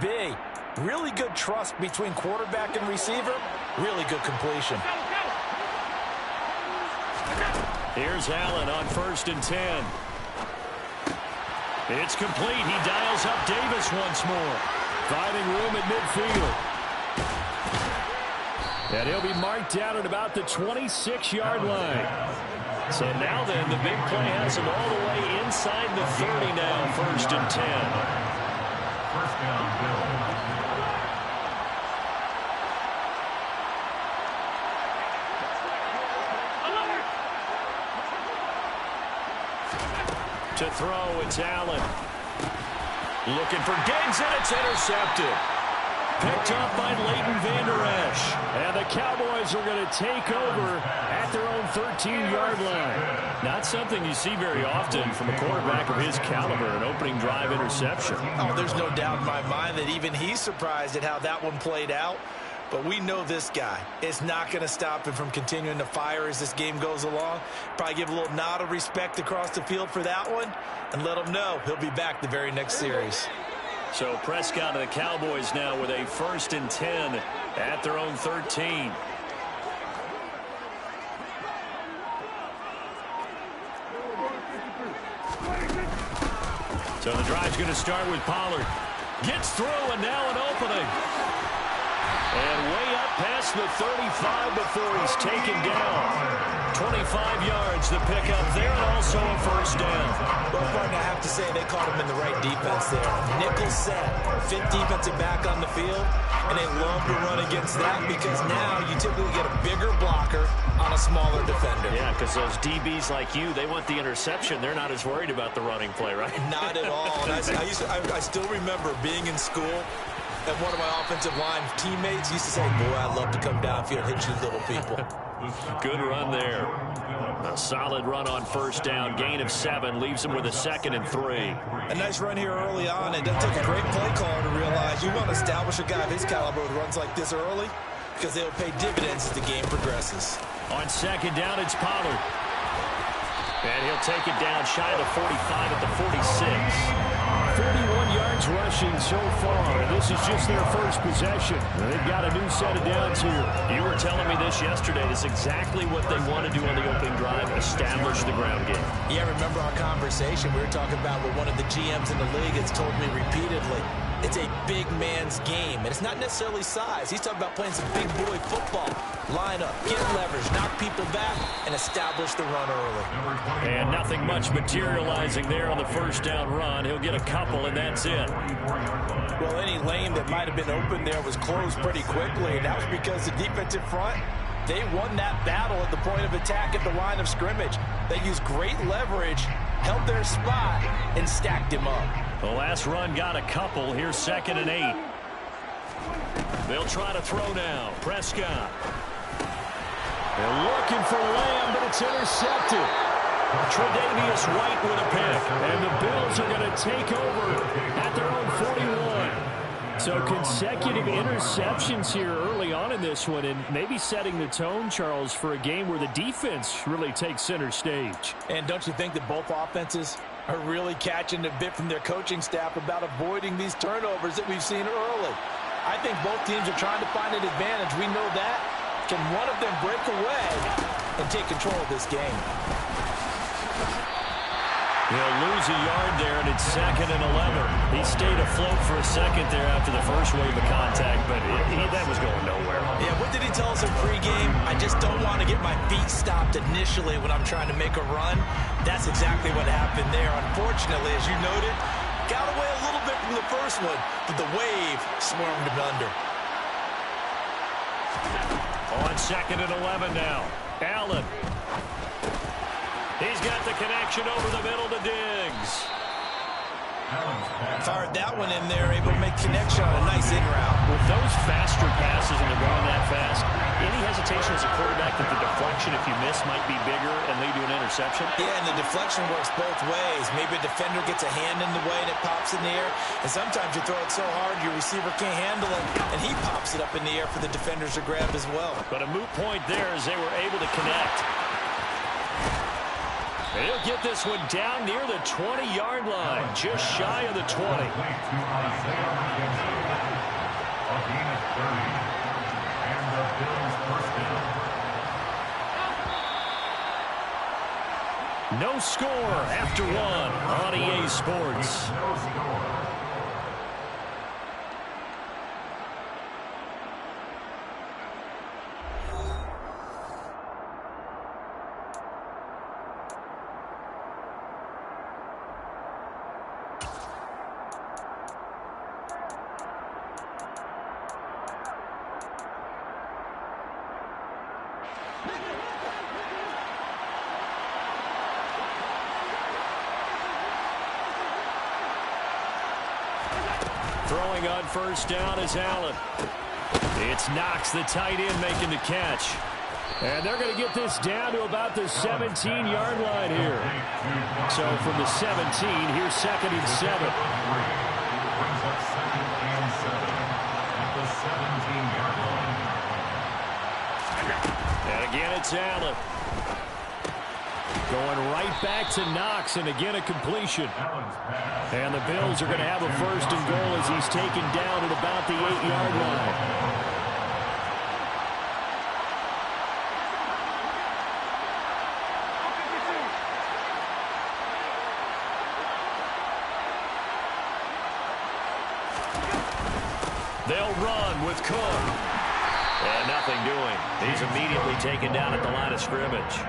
be. Really good trust between quarterback and receiver. Really good completion. Here's Allen on 1st and 10. It's complete. He dials up Davis once more. Finding room at midfield. And he'll be marked down at about the 26-yard line. So now then, the big play has him all the way inside the 30 now, 1st and 10. First down, Bill. To throw, it's Allen. Looking for Diggs, and it's intercepted. Picked up by Leighton Vander Esch. And the Cowboys are going to take over at their own 13-yard line. Not something you see very often from a quarterback of his caliber, an opening drive interception. Oh, there's no doubt in my mind that even he's surprised at how that one played out. But we know this guy is not going to stop him from continuing to fire as this game goes along. Probably give a little nod of respect across the field for that one and let him know he'll be back the very next series. So Prescott and the Cowboys now with a 1st and 10 at their own 13. So the drive's going to start with Pollard. Gets through, and now an opening. And way up past the 35 before he's taken down. 25 yards the pickup there, and also a 1st down. Well, partner, I have to say they caught him in the right defense there. Nickel set, 5th defensive back on the field, and they love to run against that because now you typically get a bigger blocker on a smaller defender. Yeah, because those DBs like you, they want the interception. They're not as worried about the running play, right? Not at all. And I still remember being in school, and one of my offensive line teammates used to say, boy, I'd love to come downfield and hit you little people. Good run there. A solid run on 1st down. Gain of 7 leaves him with a 2nd and 3. A nice run here early on. It doesn't take a great play caller to realize you want to establish a guy of his caliber who runs like this early because they'll pay dividends as the game progresses. On 2nd down, it's Pollard. And he'll take it down shy of the 45 at the 46. 41 yards rushing so far, and this is just their first possession. They've got a new set of downs here. You were telling me this yesterday. This is exactly what they want to do on the opening drive, establish the ground game. Yeah, remember our conversation? We were talking about what one of the GMs in the league has told me repeatedly. It's a big man's game, and it's not necessarily size. He's talking about playing some big boy football. Line up, get leverage, knock people back, and establish the run early. And nothing much materializing there on the 1st down run. He'll get a couple, and that's it. Well, any lane that might have been open there was closed pretty quickly, and that was because the defensive front, they won that battle at the point of attack at the line of scrimmage. They used great leverage, held their spot, and stacked him up. The last run got a couple. Here's 2nd and 8. They'll try to throw now. Prescott. They're looking for Lamb, but it's intercepted. Tre'Davious White with a pick. And the Bills are going to take over at their own 41. So consecutive interceptions here early on in this one, and maybe setting the tone, Charles, for a game where the defense really takes center stage. And don't you think that both offenses are really catching a bit from their coaching staff about avoiding these turnovers that we've seen early? I think both teams are trying to find an advantage. We know that. Can one of them break away and take control of this game? He'll lose a yard there, and it's 2nd and 11. He stayed afloat for a second there after the first wave of contact, but that was going nowhere. Yeah, what did he tell us in pregame? I just don't want to get my feet stopped initially when I'm trying to make a run. That's exactly what happened there. Unfortunately, as you noted, got away a little bit from the first one, but the wave swarmed him under. On 2nd and 11 now. Allen. He's got the connection over the middle to Diggs. Fired that one in there, able to make connection on a nice in route. With those faster passes and they're going that fast, any hesitation as a quarterback that the deflection, if you miss, might be bigger and lead to an interception? Yeah, and the deflection works both ways. Maybe a defender gets a hand in the way and it pops in the air. And sometimes you throw it so hard your receiver can't handle it, and he pops it up in the air for the defenders to grab as well. But a moot point there as they were able to connect. He'll get this one down near the 20-yard line, just shy of the 20. No score after one on EA Sports. No score. Throwing on first down is Allen. It's Knox, the tight end, making the catch. And they're going to get this down to about the 17-yard line here. So from the 17, here's 2nd and 7. Brings up 2nd and 7 at the 17-yard line. And again, it's Allen. Going right back to Knox, and again a completion. And the Bills are going to have a 1st and goal as he's taken down at about the 8-yard line. They'll run with Cook. And nothing doing. He's immediately taken down at the line of scrimmage.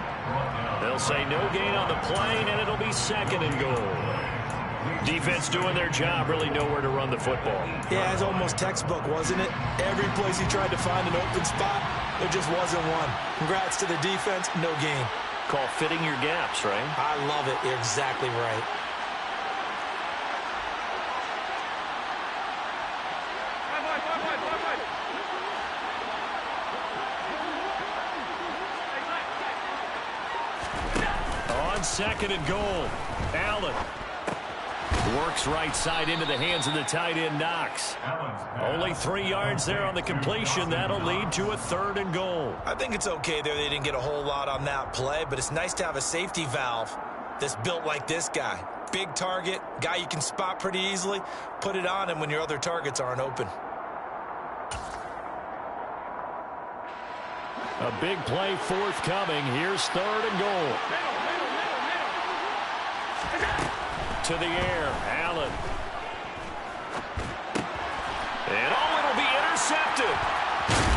They'll say no gain on the play, and it'll be 2nd and goal. Defense doing their job, really nowhere to run the football. Yeah, it's almost textbook, wasn't it? Every place he tried to find an open spot, there just wasn't one. Congrats to the defense, no gain. Call fitting your gaps, right? I love it. You're exactly right. On 2nd and goal, Allen works right side into the hands of the tight end, Knox. Only 3 yards there on the completion. That'll lead to a 3rd and goal. I think it's okay there. They didn't get a whole lot on that play, but it's nice to have a safety valve that's built like this guy. Big target, guy you can spot pretty easily. Put it on him when your other targets aren't open. A big play forthcoming. Here's 3rd and goal. To the air, Allen. And it'll be intercepted.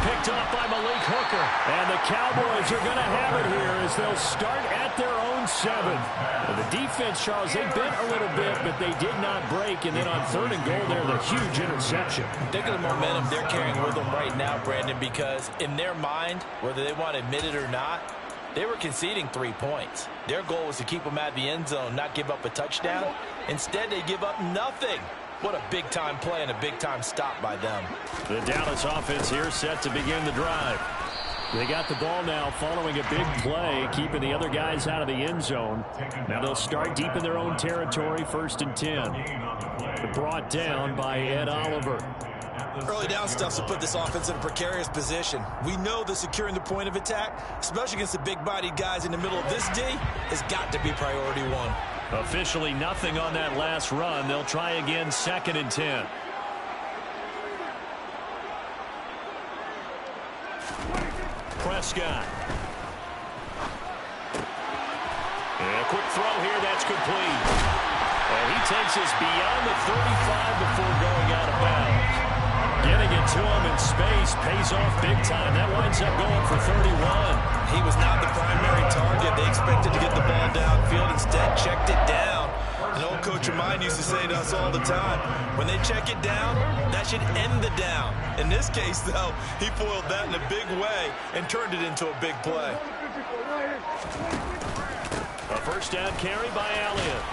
Picked off by Malik Hooker. And the Cowboys are going to have it here as they'll start at their own 7. And the defense, Charles, they bent a little bit, but they did not break. And then on 3rd and goal, there, the huge interception. Think of the momentum they're carrying with them right now, Brandon, because in their mind, whether they want to admit it or not, they were conceding 3 points. Their goal was to keep them at the end zone, not give up a touchdown. Instead, they give up nothing. What a big-time play and a big-time stop by them. The Dallas offense here set to begin the drive. They got the ball now following a big play, keeping the other guys out of the end zone. Now they'll start deep in their own territory, 1st and 10. Brought down by Ed Oliver. Early down stuff to put this offense in a precarious position. We know that securing the point of attack, especially against the big-bodied guys in the middle of this D, has got to be priority 1. Officially nothing on that last run. They'll try again, 2nd and 10. Prescott. And a quick throw here, that's complete. And he takes us beyond the 35 before going out of bounds. Getting it to him in space pays off big time. That winds up going for 31. He was not the primary target. They expected to get the ball downfield. Instead, checked it down. An old coach of mine used to say to us all the time, when they check it down, that should end the down. In this case, though, he foiled that in a big way and turned it into a big play. A 1st down carry by Elliott.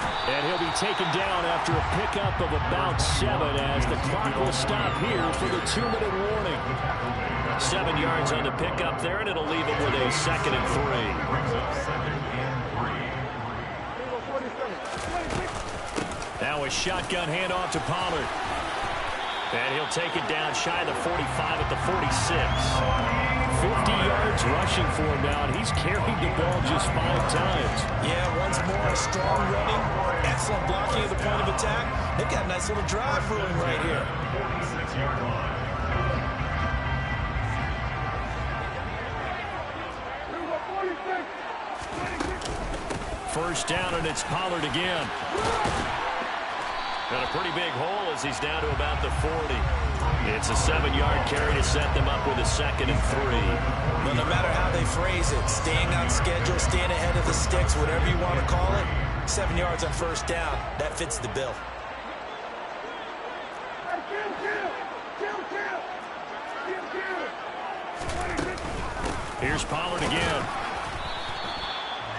And he'll be taken down after a pickup of about 7 as the clock will stop here for the 2-minute warning. 7 yards on the pickup there, and it'll leave him with a 2nd and 3. Now a shotgun handoff to Pollard. And he'll take it down shy of the 45 at the 46. 50 yards rushing for him now, and he's carried the ball just 5 times. Yeah, once more, strong running, excellent blocking at the point of attack. They've got a nice little drive brewing right here. 46-yard line. first down, and it's Pollard again. And a pretty big hole as he's down to about the 40. It's a 7-yard carry to set them up with a 2nd and 3. Well, no matter how they phrase it, staying on schedule, staying ahead of the sticks, whatever you want to call it, 7 yards on first down, that fits the bill. Here's Pollard again.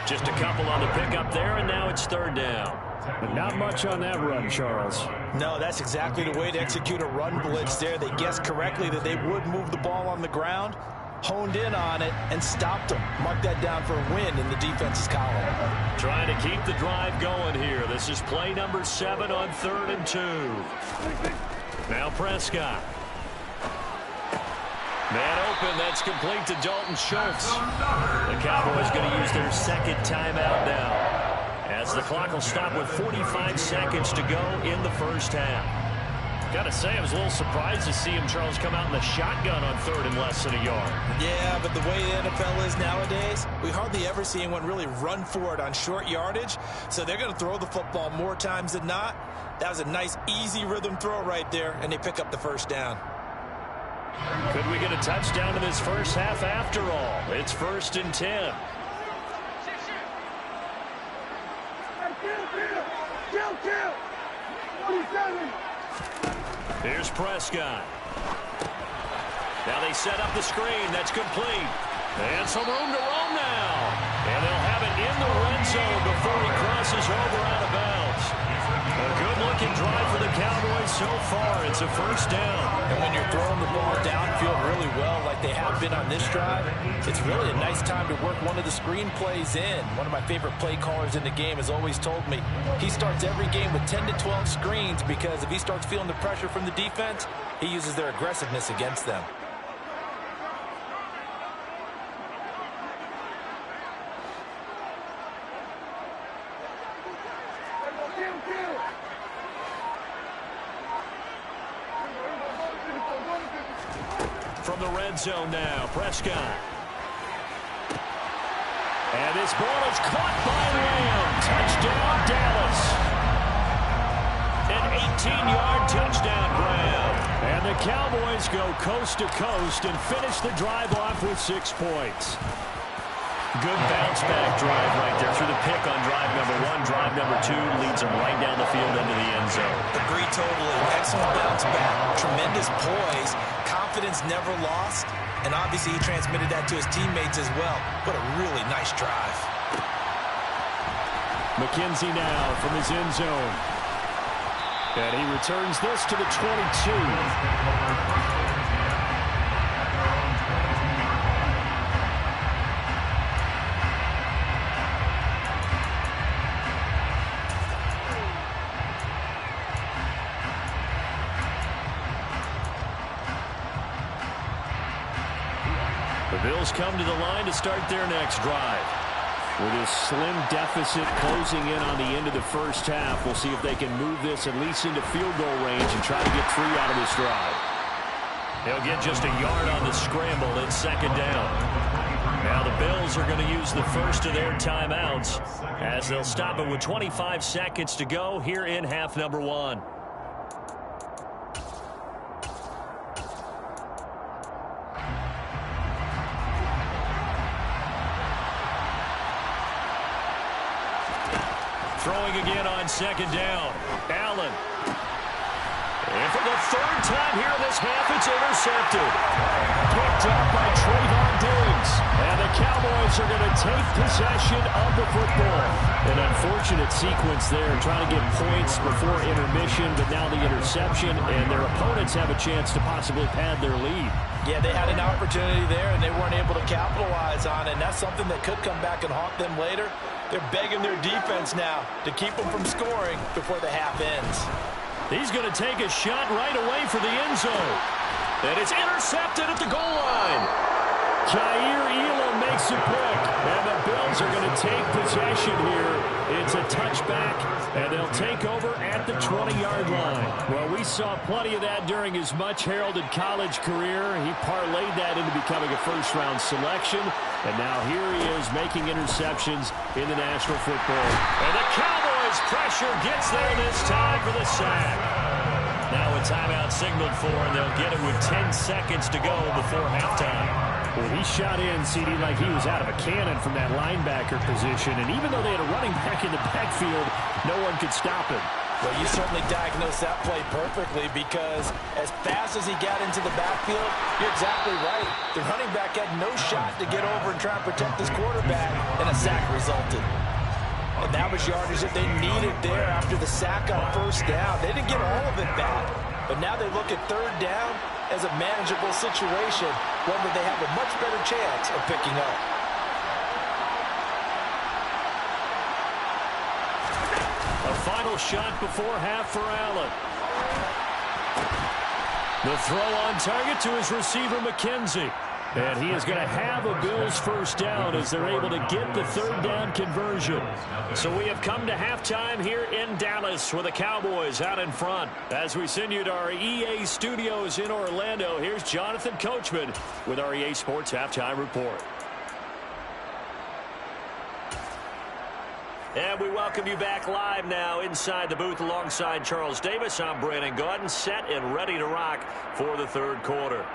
Just a couple on the pickup there, and now it's 3rd down. But not much on that run, Charles. No, that's exactly the way to execute a run blitz there. They guessed correctly that they would move the ball on the ground, honed in on it, and stopped them. Mark that down for a win in the defense's column. Trying to keep the drive going here. This is play number 7 on 3rd and 2. Now Prescott. Man open, that's complete to Dalton Schultz. The Cowboys going to use their 2nd timeout now, as the clock will stop with 45 seconds to go in the first half. Got to say, I was a little surprised to see him, Charles, come out in the shotgun on 3rd and less than a yard. Yeah, but the way the NFL is nowadays, we hardly ever see anyone really run for it on short yardage. So they're going to throw the football more times than not. That was a nice, easy rhythm throw right there, and they pick up the first down. Could we get a touchdown in this first half after all? It's 1st and 10. Here's Prescott. Now they set up the screen. That's complete. And some room to roam now. And they'll have it in the red zone before he crosses over out of bounds. A good-looking drive for the Cowboys so far. It's a first down. And when you're throwing the ball downfield really well like they have been on this drive, it's really a nice time to work one of the screen plays in. One of my favorite play callers in the game has always told me he starts every game with 10 to 12 screens because if he starts feeling the pressure from the defense, he uses their aggressiveness against them. From the red zone now, Prescott. And this ball is caught by Lamb. Touchdown, Dallas. An 18-yard touchdown grab. And the Cowboys go coast to coast and finish the drive off with 6 points. Good bounce-back drive right there through the pick on drive number 1. Drive number 2 leads them right down the field into the end zone. Agree totally. Excellent bounce-back. Tremendous poise. Confidence never lost. And obviously he transmitted that to his teammates as well. What a really nice drive. McKenzie now from his end zone. And he returns this to the 22. The Bills come to the line to start their next drive. With his slim deficit closing in on the end of the first half, we'll see if they can move this at least into field goal range and try to get 3 out of this drive. They'll get just a yard on the scramble in 2nd down. Now the Bills are going to use the first of their timeouts as they'll stop it with 25 seconds to go here in half number 1. Throwing again on 2nd down. Allen. And for the 3rd time here in this half, it's intercepted. Picked up by Trayvon Diggs. And the Cowboys are going to take possession of the football. An unfortunate sequence there, trying to get points before intermission, but now the interception, and their opponents have a chance to possibly pad their lead. Yeah, they had an opportunity there, and they weren't able to capitalize on it. And that's something that could come back and haunt them later. They're begging their defense now to keep them from scoring before the half ends. He's going to take a shot right away for the end zone. And it's intercepted at the goal line. Jair Elam makes a pick, and the Bills are going to take possession here. It's a touchback, and they'll take over at the 20-yard line. Well, we saw plenty of that during his much-heralded college career. He parlayed that into becoming a first-round selection, and now here he is making interceptions in the National Football. And the Cowboys' pressure gets there this time for the sack. Now a timeout signaled for, and they'll get it with 10 seconds to go before halftime. Well, he shot in, CD, like he was out of a cannon from that linebacker position. And even though they had a running back in the backfield, no one could stop him. Well, you certainly diagnosed that play perfectly because as fast as he got into the backfield, you're exactly right. The running back had no shot to get over and try and protect his quarterback, and a sack resulted. And that was yardage that they needed there after the sack on first down. They didn't get all of it back, but now they look at third down as a manageable situation, one that they have a much better chance of picking up. A final shot before half for Allen. The throw on target to his receiver, McKenzie. And he is going to have a Bills first down as they're able to get the third down conversion. So we have come to halftime here in Dallas with the Cowboys out in front. As we send you to our EA studios in Orlando, here's Jonathan Coachman with our EA Sports Halftime Report. And we welcome you back live now inside the booth alongside Charles Davis. I'm Brandon Gaudin, set and ready to rock for the third quarter.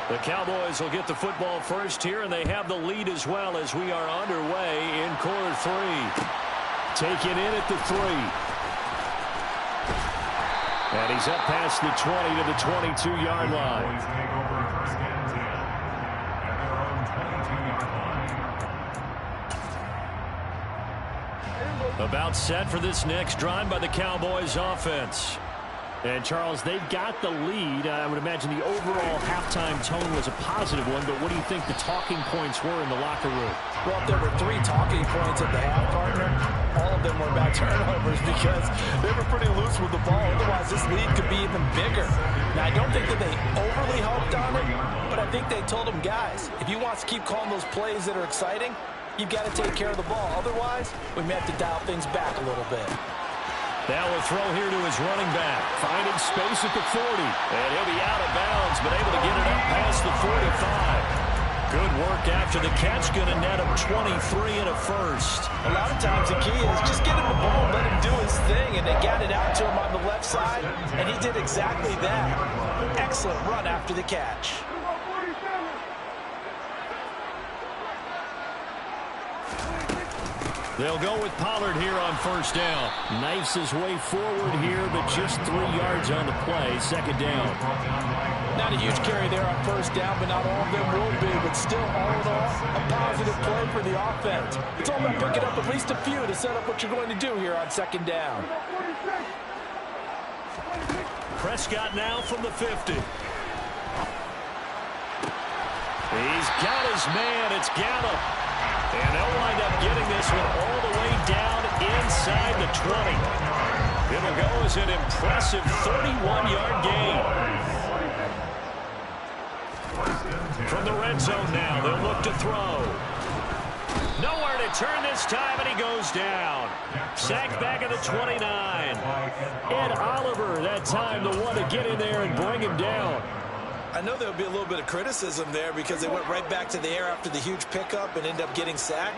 The Cowboys will get the football first here, and they have the lead as well as we are underway in quarter three. Taken in at the 3. And he's up past the 20 to the 22-yard line. Take over first and 10 at their own 22-yard line. About set for this next drive by the Cowboys offense. And, Charles, they've got the lead. I would imagine the overall halftime tone was a positive one, but what do you think the talking points were in the locker room? Well, if there were 3 talking points at the half, partner, all of them were about turnovers because they were pretty loose with the ball. Otherwise, this lead could be even bigger. Now, I don't think that they overly hoped on it, but I think they told them, guys, if you want to keep calling those plays that are exciting, you've got to take care of the ball. Otherwise, we may have to dial things back a little bit. Now a throw here to his running back. Finding space at the 40. And he'll be out of bounds, but able to get it up past the 45. Good work after the catch. Going to net him 23 and a first. A lot of times the key is just get him the ball, let him do his thing, and they got it out to him on the left side, and he did exactly that. Excellent run after the catch. They'll go with Pollard here on first down. Knifes his way forward here, but just 3 yards on the play. Second down. Not a huge carry there on first down, but not all of them will be. But still, all in all, a positive play for the offense. It's all about picking up at least a few to set up what you're going to do here on second down. Prescott now from the 50. He's got his man. It's Gallup. And they'll wind up getting this one all the way down inside the 20. It'll go as an impressive 31-yard gain. From the red zone now, they'll look to throw. Nowhere to turn this time, and he goes down. Sacked back at the 29. Ed Oliver that time the one to get in there and bring him down. I know there'll be a little bit of criticism there because they went right back to the air after the huge pickup and end up getting sacked.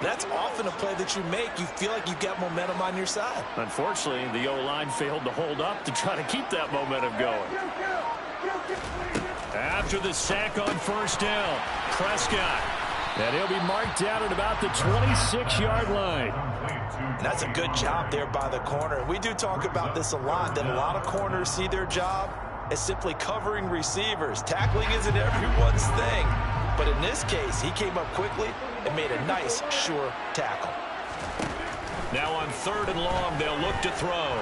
That's often a play that you make. You feel like you've got momentum on your side. Unfortunately, the O-line failed to hold up to try to keep that momentum going. After the sack on first down, Prescott. And he'll be marked down at about the 26-yard line. That's a good job there by the corner. We do talk about this a lot, that a lot of corners see their job as simply covering receivers. Tackling isn't everyone's thing. But in this case, he came up quickly and made a nice, sure tackle. Now on third and long, they'll look to throw.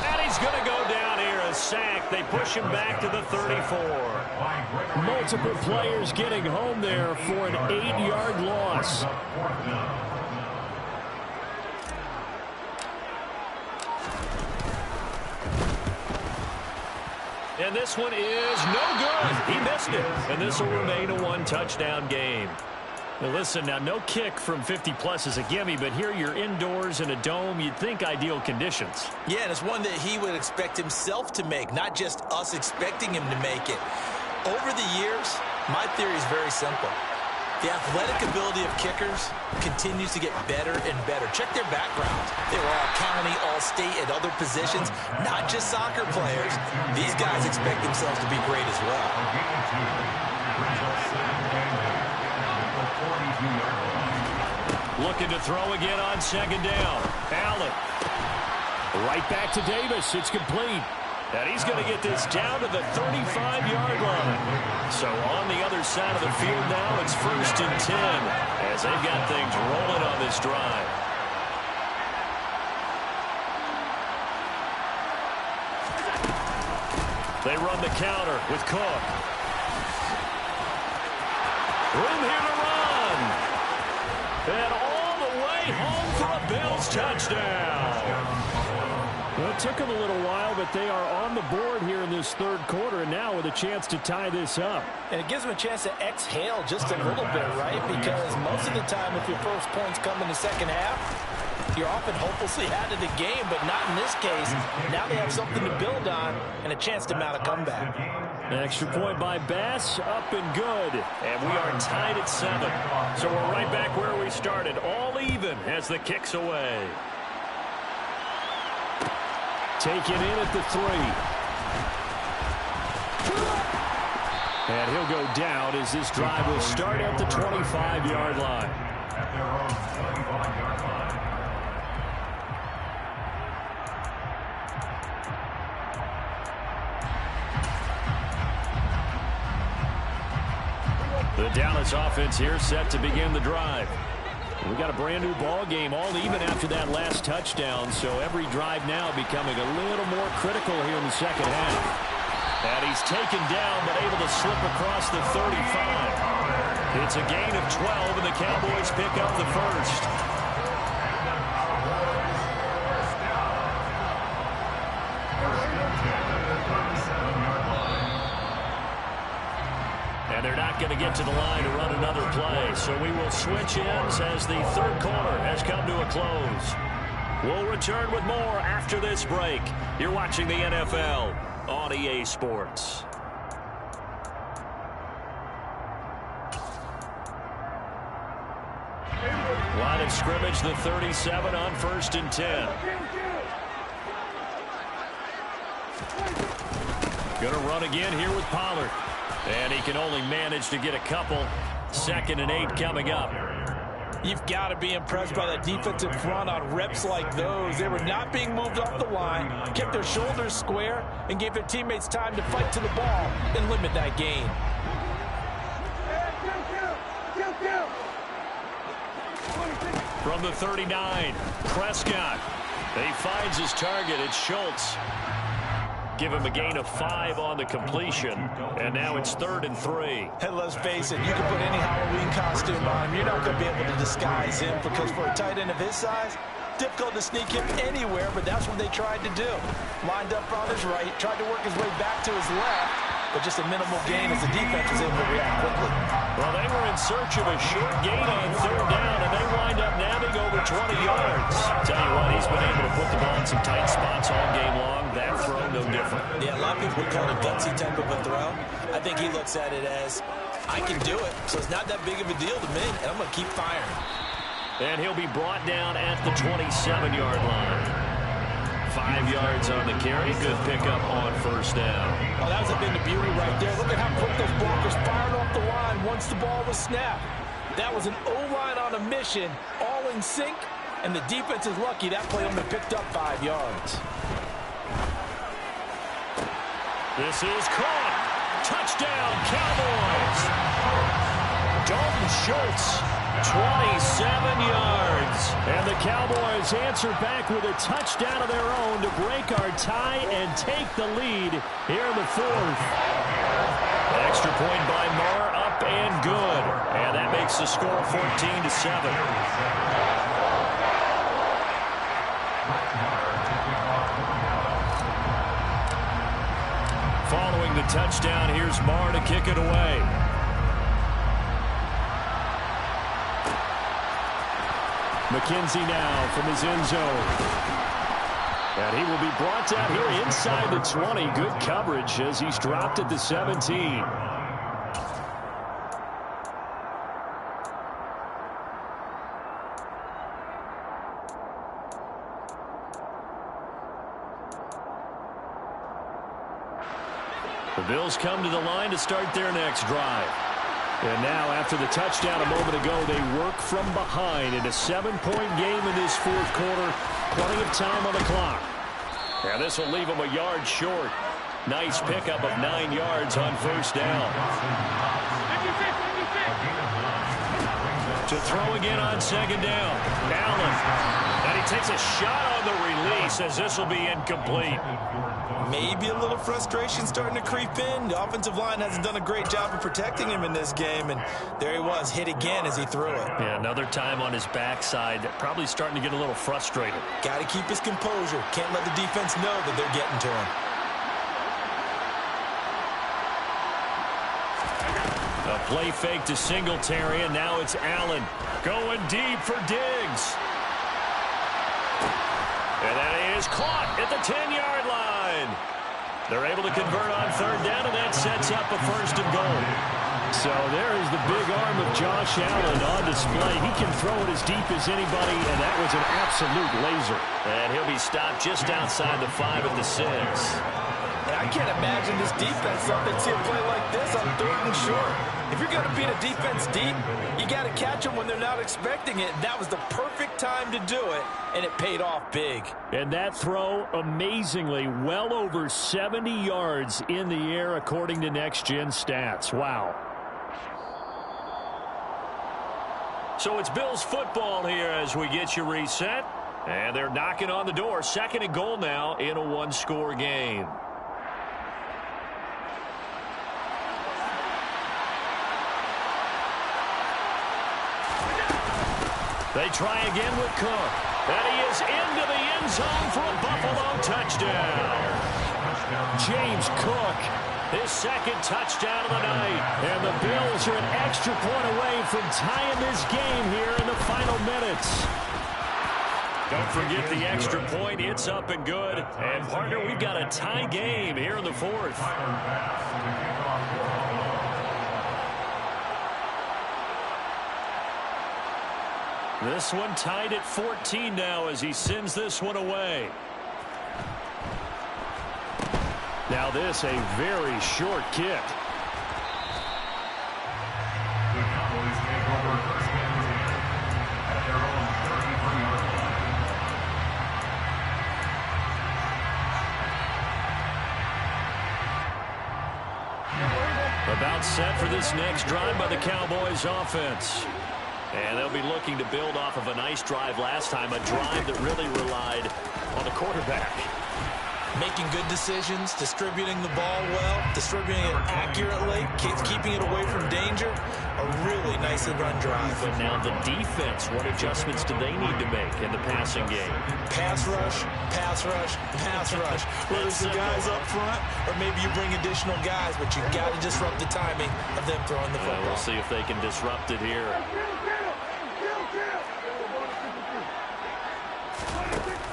And he's going to go down here, a sack. They push him back to the 34. Multiple players getting home there for an 8-yard loss. And this one is no good. He missed it. And this will remain a one-touchdown game. Now listen, now no kick from 50-plus is a gimme, but here you're indoors in a dome. You'd think ideal conditions. Yeah, and it's one that he would expect himself to make, not just us expecting him to make it. Over the years, my theory is very simple. The athletic ability of kickers continues to get better and better. Check their backgrounds. They were all county, all state, at other positions, not just soccer players. These guys expect themselves to be great as well. Looking to throw again on second down. Allen. Right back to Davis. It's complete. And he's going to get this down to the 35-yard line. So on the other side of the field now, it's 1st and 10 as they've got things rolling on this drive. They run the counter with Cook. Room here to run. And all the way home for a Bills touchdown. Well, it took them a little while, but they are on the board here in this third quarter, and now with a chance to tie this up. And it gives them a chance to exhale just a little bit, right? Because most of the time, if your first points come in the second half, you're often hopelessly out of the game, but not in this case. Now they have something to build on and a chance to mount a comeback. An extra point by Bass, up and good. And we are tied at 7. So we're right back where we started, all even as the kick's away. Taken in at the 3. And he'll go down as this drive will start at the 25-yard line. At their own 25-yard line. The Dallas offense here set to begin the drive. We got a brand new ball game, all even after that last touchdown, so every drive now becoming a little more critical here in the second half. And he's taken down, but able to slip across the 35. It's a gain of 12, and the Cowboys pick up the first. And they're not going to get to the line to run another play. So we will switch ends as the third quarter has come to a close. We'll return with more after this break. You're watching the NFL on EA Sports. Line of scrimmage, the 37 on 1st and 10. Going to run again here with Pollard. And he can only manage to get a couple. 2nd and 8 coming up. You've got to be impressed by that defensive front on reps like those. They were not being moved off the line, kept their shoulders square, and gave their teammates time to fight to the ball and limit that gain. From the 39, Prescott. He finds his target. It's Schultz. Give him a gain of 5 on the completion. And now it's 3rd and 3. And let's face it, you can put any Halloween costume on him. You're not going to be able to disguise him because for a tight end of his size, difficult to sneak him anywhere, but that's what they tried to do. Lined up on his right, tried to work his way back to his left, but just a minimal gain as the defense was able to react quickly. Well, they were in search of a short gain on 3rd down, and they wind up nabbing over 20 yards. Tell you what, he's been able to put the ball in some tight spots all game long. That throw, no different. Yeah, a lot of people would call it a gutsy type of a throw. I think he looks at it as, I can do it, so it's not that big of a deal to me, and I'm going to keep firing. And he'll be brought down at the 27-yard line. 5 yards on the carry. Good pickup on 1st down. Oh, that was a bit of beauty right there. Look at how quick those blockers fired off the line once the ball was snapped. That was an O-line on a mission, all in sync, and the defense is lucky that play only picked up 5 yards. This is caught. Touchdown, Cowboys. Dalton Schultz, 27 yards. And the Cowboys answer back with a touchdown of their own to break our tie and take the lead here in the 4th. Extra point by Marr, up and good. And that makes the score 14-7. touchdown. Here's Marr to kick it away. McKenzie now from his end zone. And he will be brought down here inside the 20. Good coverage as he's dropped at the 17. The Bills come to the line to start their next drive. And now, after the touchdown a moment ago, they work from behind in a 7-point game in this fourth quarter. Plenty of time on the clock. And this will leave them a yard short. Nice pickup of 9 yards on first down. To throw again on second down. Allen. And he takes a shot on the release as this will be incomplete. Maybe a little frustration starting to creep in. The offensive line hasn't done a great job of protecting him in this game, and there he was, hit again as he threw it. Yeah, another time on his backside, probably starting to get a little frustrated. Got to keep his composure. Can't let the defense know that they're getting to him. A play fake to Singletary, and now it's Allen going deep for Diggs. And that is caught at the 10-yard line. They're able to convert on third down, and that sets up a first and goal. So there is the big arm of Josh Allen on display. He can throw it as deep as anybody, and that was an absolute laser. And he'll be stopped just outside the 5 at the 6. And I can't imagine this defense up and see a play like this on third and short. If you're going to beat a defense deep, you got to catch them when they're not expecting it. That was the perfect time to do it, and it paid off big. And that throw, amazingly, well over 70 yards in the air, according to Next Gen Stats. Wow. So it's Bills football here as we get you reset. And they're knocking on the door. Second and goal now in a one-score game. They try again with Cook. And he is into the end zone for a Buffalo touchdown. James Cook, his second touchdown of the night. And the Bills are an extra point away from tying this game here in the final minutes. Don't forget the extra point. It's up and good. And, partner, we've got a tie game here in the fourth. This one tied at 14 now as he sends this one away. Now this a very short kick. The Cowboys take over first and 10 at their own 33-yard line. About set for this next drive by the Cowboys offense. And they'll be looking to build off of a nice drive last time, a drive that really relied on the quarterback. Making good decisions, distributing the ball well, distributing it accurately, keeping it away from danger. A really nicely run drive. But now the defense, what adjustments do they need to make in the passing game? Pass rush, pass rush, pass rush. Whether it's the guys up front or maybe you bring additional guys, but you've got to disrupt the timing of them throwing the football. We'll see if they can disrupt it here.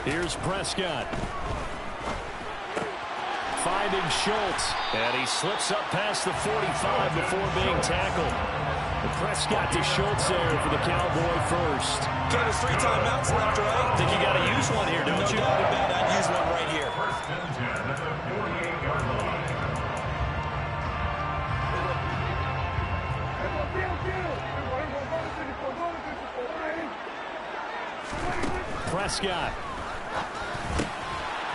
Here's Prescott. Finding Schultz. And he slips up past the 45 before being tackled. And Prescott to Schultz there for the Cowboy first. Got his 3 timeouts left, right? I think you got to use one here, don't you? No doubt about it. I'd use one right here. First and 10 at the 48-yard line. Prescott.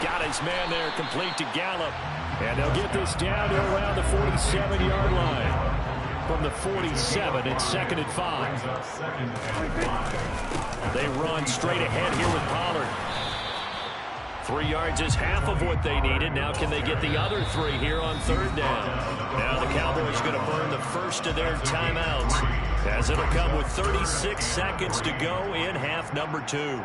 Got his man there, complete to Gallup. And they'll get this down to around the 47-yard line. From the 47, it's second and 5. They run straight ahead here with Pollard. 3 yards is half of what they needed. Now can they get the other 3 here on third down? Now the Cowboys going to burn the first of their timeouts, as it'll come with 36 seconds to go in half number 2.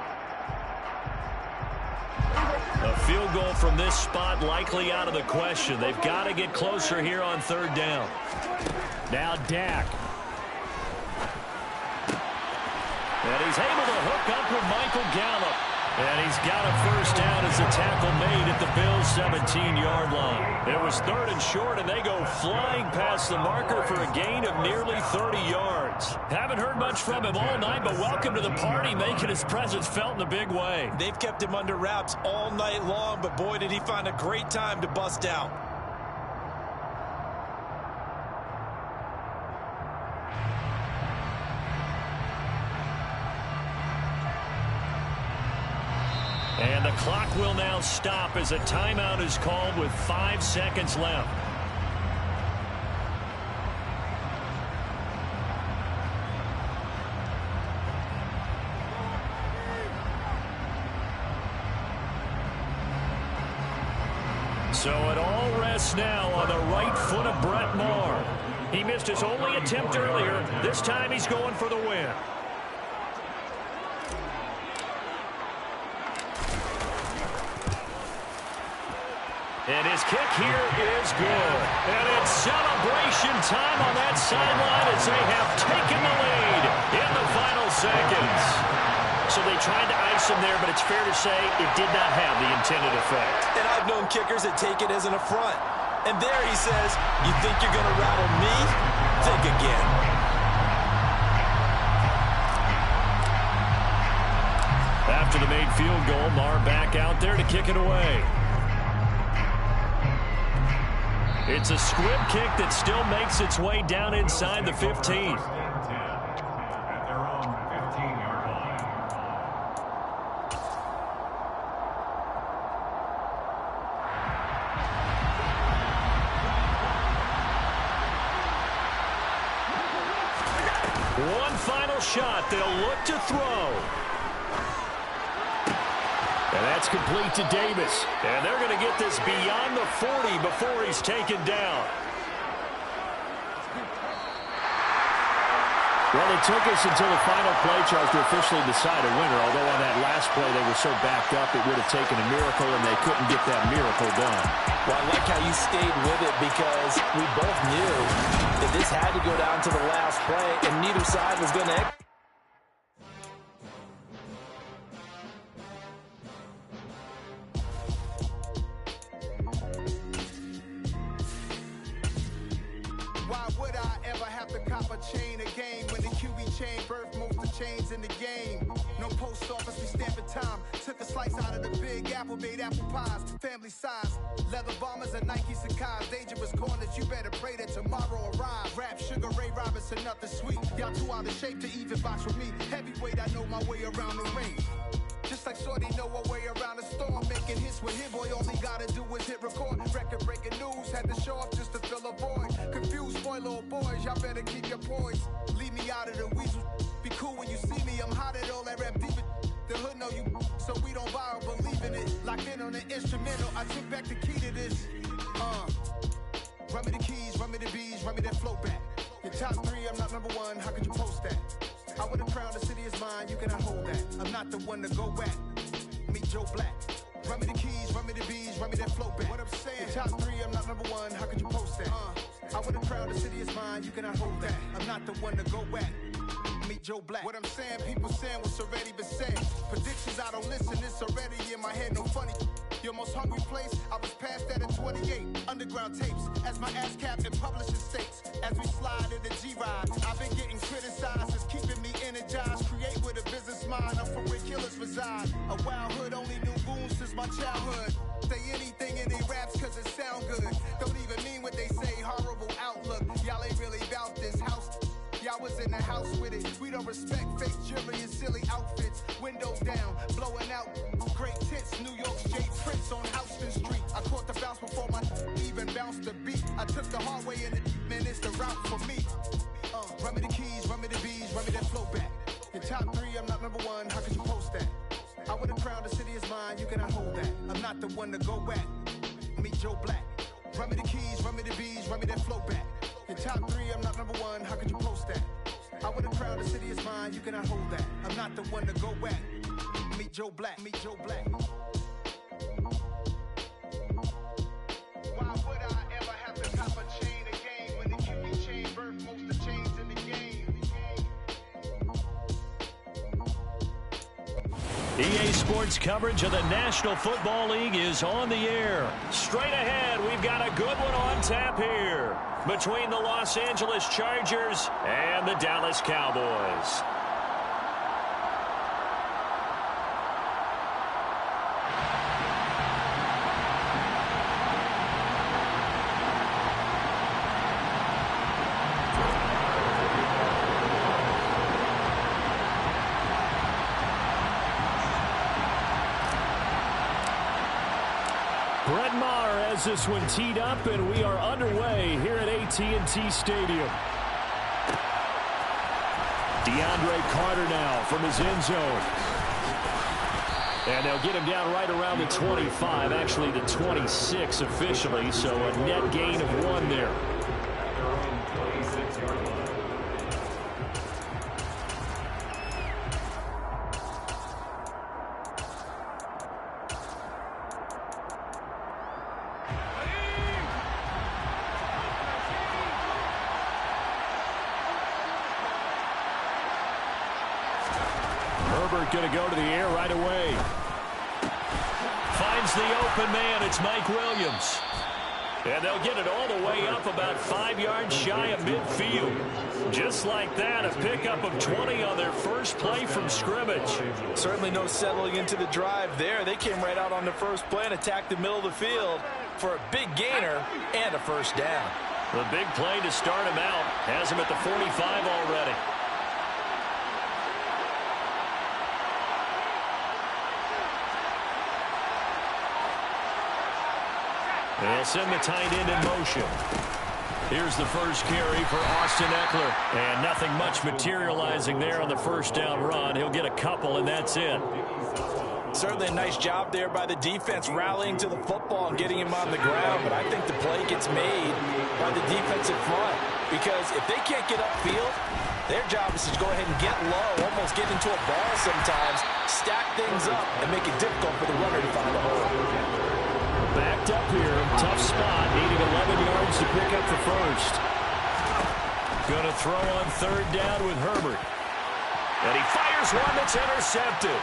A field field goal from this spot likely out of the question. They've got to get closer here on third down. Now Dak. And he's able to hook up with Michael Gallup. And he's got a first down as the tackle made at the Bills' 17-yard line. It was third and short, and they go flying past the marker for a gain of nearly 30 yards. Haven't heard much from him all night, but welcome to the party, making his presence felt in a big way. They've kept him under wraps all night long, but boy, did he find a great time to bust out. And the clock will now stop as a timeout is called with 5 seconds left. So it all rests now on the right foot of Brett Maher. He missed his only attempt earlier. This time he's going for the win. And his kick here is good. And it's celebration time on that sideline as they have taken the lead in the final seconds. So they tried to ice him there, but it's fair to say it did not have the intended effect. And I've known kickers that take it as an affront. And there he says, you think you're going to rattle me? Think again. After the made field goal, Maher back out there to kick it away. It's a squib kick that still makes its way down inside the 15. At their own 15-yard line. One final shot. They'll look to throw. And that's complete to Davis. And they're going to get this beyond the 40 before he's taken down. Well, it took us until the final play charge to officially decide a winner, although on that last play they were so backed up it would have taken a miracle, and they couldn't get that miracle done. Well, I like how you stayed with it because we both knew that this had to go down to the last play, and neither side was going to... Chain a game when the QB chain birthed most of chains in the game. No post office, we stamping time. Took a slice out of the big apple, made apple pies, family size. Leather bombers and Nike Sacai's. Dangerous corners, you better pray that tomorrow arrives. Rap, Sugar Ray Robinson, nothing sweet. Y'all too out of shape to even box with me. Heavyweight, I know my way around the ring. Just like Shorty know her way around the storm. Making hits with him, boy, all he gotta do is hit record. Record breaking news, had to show up just to fill a void. Confused boy, little boys, y'all better keep your poise. Leave me out of the weasel. Be cool when you see me, I'm hot at all that rap deep. The hood know you, so we don't borrow, believe in it. Locked in on the instrumental, I took back the key to this. Run me the keys, run me the bees, run me that flow back. Your top 3, I'm not number 1, how could you post that? I would have crowned the city is mine, you cannot hold that. I'm not the one to go back. Meet Joe Black. Run me the keys, run me the bees, run me that flow back. What I'm saying, top 3, I'm not number 1, how could you post that? I would have crowned the city is mine, you cannot hold that. I'm not the one to go back. Meet Joe Black. What I'm saying, people saying what's already been said. Predictions, I don't listen, it's already in my head, no funny. Your most hungry place, I was past that at 28. Underground tapes, as my ass cap in publishing states. As we slide in the G-Ride, I've been getting criticized, it's keeping me energized. Create with a business mind, I'm from where killers reside. A wild hood, only knew goons since my childhood. Say anything in they raps cause it sound good. Don't even mean what they say, horrible outlook. Y'all ain't really about this house. Y'all was in the house with it. We don't respect fake jewelry and silly outfits. Windows down, blowing out great tits. New York's J Prince on Houston Street. I caught the bounce before my even bounced the beat. I took the hard way in it, man, it's the route for me. Run me the keys, run me the bees, run me that flow back. Your top 3, I'm not number 1, how could you post that? I would have crowned the city is mine, you cannot hold that. I'm not the one to go back. Meet Joe Black. Run me the keys, run me the bees, run me that flow back. Your top 3, I'm not number 1, how could you post that? I would have crowned the city is mine, you cannot hold that. I'm not the one to go back. Meet Joe Black, meet Joe Black. EA Sports coverage of the National Football League is on the air. Straight ahead, we've got a good one on tap here between the Los Angeles Chargers and the Dallas Cowboys. Brett Maher has this one teed up, and we are underway here at AT&T Stadium. DeAndre Carter now from his end zone. And they'll get him down right around the 25, actually the 26 officially, so a net gain of 1 there. Herbert going to go to the air right away. Finds the open man. It's Mike Williams. And they'll get it all the way up about 5 yards shy of midfield. Just like that, a pickup of 20 on their first play from scrimmage. Certainly no settling into the drive there. They came right out on the first play and attacked the middle of the field for a big gainer and a first down. The big play to start him out has him at the 45 already. They'll send the tight end in motion. Here's the first carry for Austin Eckler. And nothing much materializing there on the first down run. He'll get a couple, and that's it. Certainly a nice job there by the defense rallying to the football and getting him on the ground. But I think the play gets made by the defensive front. Because if they can't get upfield, their job is to go ahead and get low, almost get into a ball sometimes, stack things up, and make it difficult for the runner to find a hole. Backed up here. Tough spot. Needing 11 yards to pick up the first. Going to throw on third down with Herbert. And he fires one that's intercepted.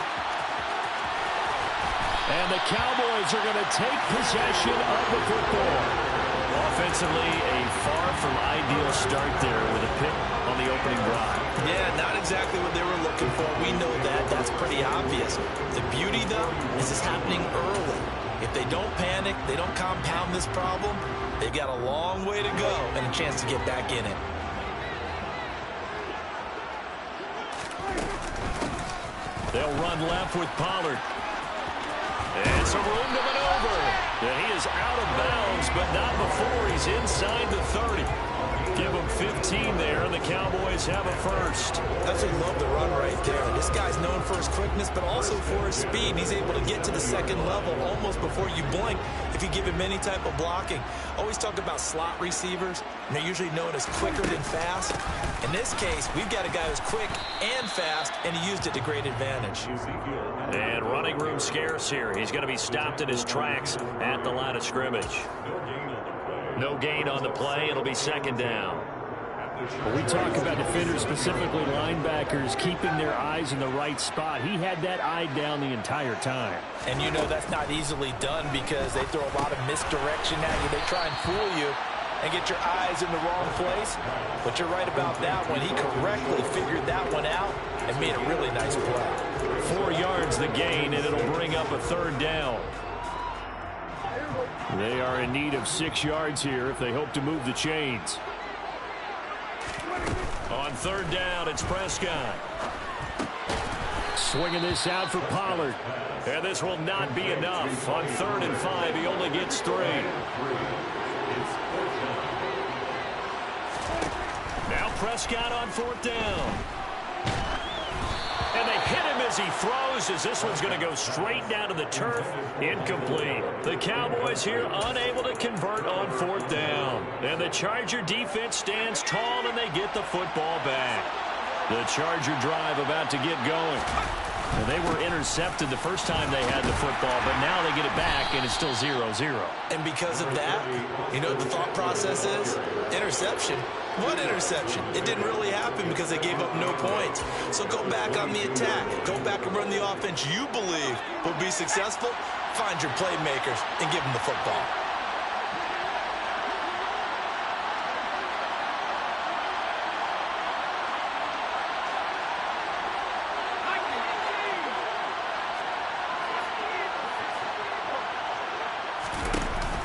And the Cowboys are going to take possession of the football. Offensively, a far from ideal start there with a pick on the opening drive. Yeah, not exactly what they were looking for. We know that. That's pretty obvious. The beauty, though, is it's happening early. If they don't panic, they don't compound this problem, they've got a long way to go and a chance to get back in it. They'll run left with Pollard. And some room to maneuver. And he is out of bounds, but not before he's inside the 30. Give him 15 there, and the Cowboys have a first. Absolutely love the run right there. This guy's known for his quickness, but also for his speed. He's able to get to the second level almost before you blink if you give him any type of blocking. Always talk about slot receivers, and they're usually known as quicker than fast. In this case, we've got a guy who's quick and fast, and he used it to great advantage. And running room scarce here. He's going to be stopped in his tracks at the line of scrimmage. No gain on the play. It'll be second down. When we talk about defenders, specifically linebackers, keeping their eyes in the right spot, he had that eye down the entire time. And you know that's not easily done because they throw a lot of misdirection at you. They try and fool you and get your eyes in the wrong place. But you're right about that one. He correctly figured that one out and made a really nice play. 4 yards the gain, and it'll bring up a third down. They are in need of 6 yards here if they hope to move the chains. On third down, it's Prescott. Swinging this out for Pollard. And this will not be enough. On 3rd and 5, he only gets 3. Now Prescott on 4th down. And they hit him as he throws, as this one's going to go straight down to the turf. Incomplete. The Cowboys here unable to convert on 4th down. And the Charger defense stands tall, and they get the football back. The Charger drive about to get going. Well, they were intercepted the first time they had the football, but now they get it back, and it's still 0-0. And because of that, you know what the thought process is? Interception. What interception? It didn't really happen because they gave up no points. So go back on the attack. Go back and run the offense you believe will be successful. Find your playmakers and give them the football.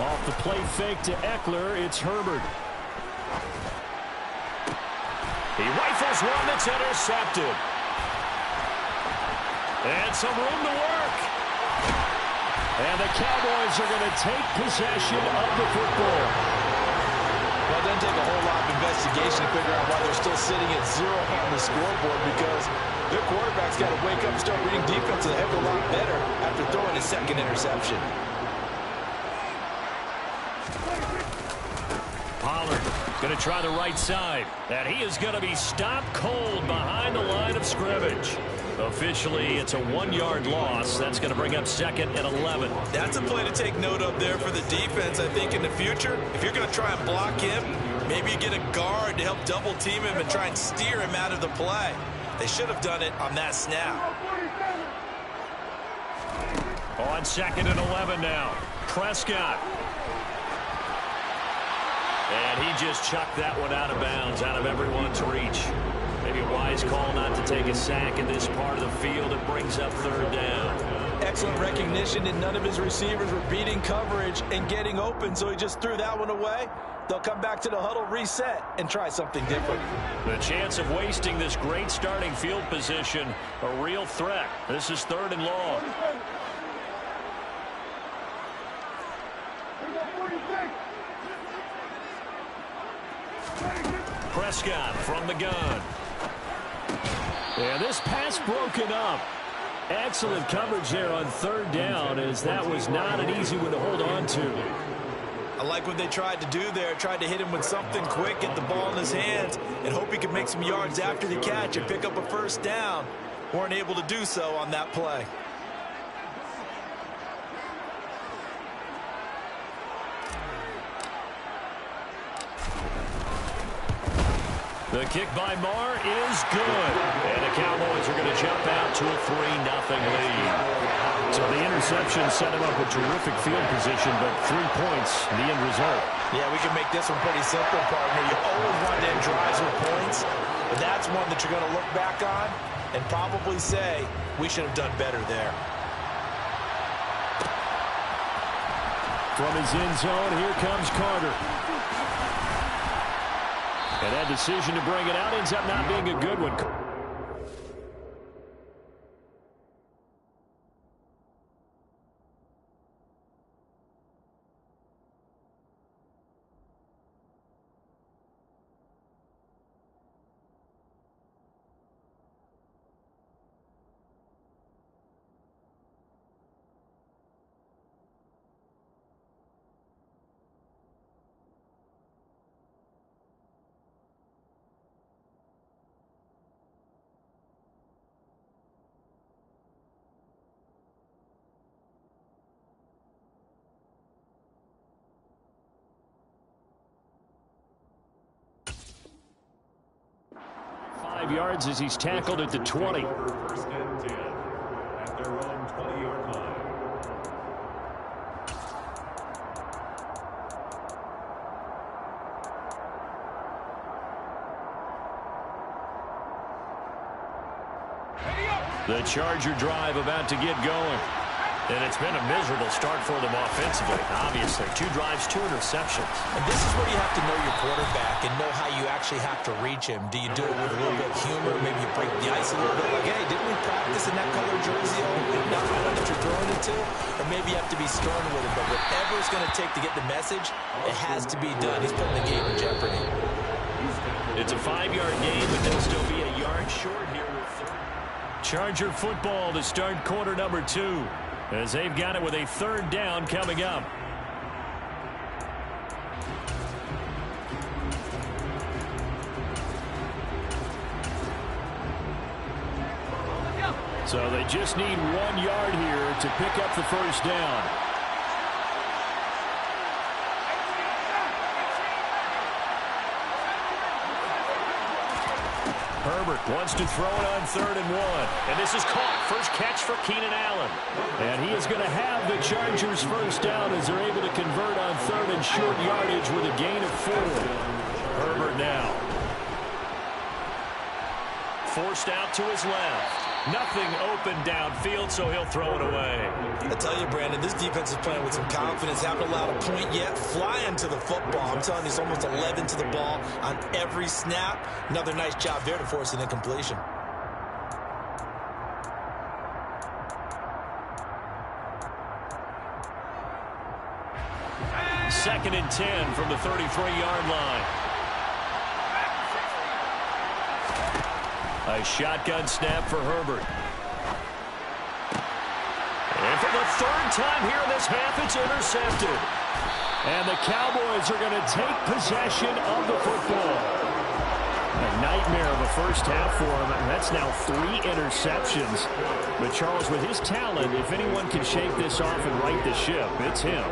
Off the play fake to Eckler, it's Herbert. He rifles one that's intercepted. And some room to work. And the Cowboys are going to take possession of the football. Well, it doesn't take a whole lot of investigation to figure out why they're still sitting at 0 on the scoreboard, because their quarterback's got to wake up and start reading defense a heck of a lot better after throwing his second interception. Pollard going to try the right side. And he is going to be stopped cold behind the line of scrimmage. Officially, it's a 1-yard loss. That's going to bring up 2nd and 11. That's a play to take note of there for the defense, I think, in the future. If you're going to try and block him, maybe you get a guard to help double team him and try and steer him out of the play. They should have done it on that snap. On 2nd and 11 now. Prescott. And he just chucked that one out of bounds, out of everyone's reach. Maybe a wise call not to take a sack in this part of the field. It brings up 3rd down. Excellent recognition, and none of his receivers were beating coverage and getting open, so he just threw that one away. They'll come back to the huddle, reset, and try something different. The chance of wasting this great starting field position, a real threat. This is 3rd and long. Prescott from the gun. And this pass broken up. Excellent coverage there on 3rd down, as that was not an easy one to hold on to. I like what they tried to do there. Tried to hit him with something quick, get the ball in his hands, and hope he could make some yards after the catch and pick up a 1st down. Weren't able to do so on that play. The kick by Marr is good. And the Cowboys are going to jump out to a 3-0 lead. So the interception set him up a terrific field position, but 3 points, the end result. Yeah, we can make this one pretty simple, partner. You always want to end drives with points, but that's one that you're going to look back on and probably say, we should have done better there. From his end zone, here comes Carter. And that decision to bring it out ends up not being a good one. Yards as he's tackled at the 20. 1st and 10 at their own 20-yard line. The Charger drive about to get going. And it's been a miserable start for them offensively. Obviously, 2 drives, 2 interceptions. And this is where you have to know your quarterback and know how you actually have to reach him. Do you do it with a little bit of humor? Maybe you break the ice a little bit. Like, hey, didn't we practice in that color jersey? Not the one that you're throwing it to? Or maybe you have to be stern with him. But whatever it's going to take to get the message, it has to be done. He's putting the game in jeopardy. It's a 5-yard gain, but they'll still be a yard short here. Charger football to start quarter number 2. As they've got it with a 3rd down coming up. So they just need 1 yard here to pick up the first down. Herbert wants to throw it on 3rd and 1. And this is caught. First catch for Keenan Allen. And he is going to have the Chargers first down as they're able to convert on 3rd and short yardage with a gain of 4. Herbert now. Forced out to his left. Nothing open downfield, so he'll throw it away. I tell you, Brandon, this defense is playing with some confidence. Haven't allowed a point yet. Flying to the football. I'm telling you, it's almost 11 to the ball on every snap. Another nice job there to force an incompletion. Second and 10 from the 33-yard line. A shotgun snap for Herbert. And for the 3rd time here in this half, it's intercepted. And the Cowboys are going to take possession of the football. A nightmare of a first half for him. And that's now 3 interceptions. But Charles, with his talent, if anyone can shake this off and right the ship, it's him.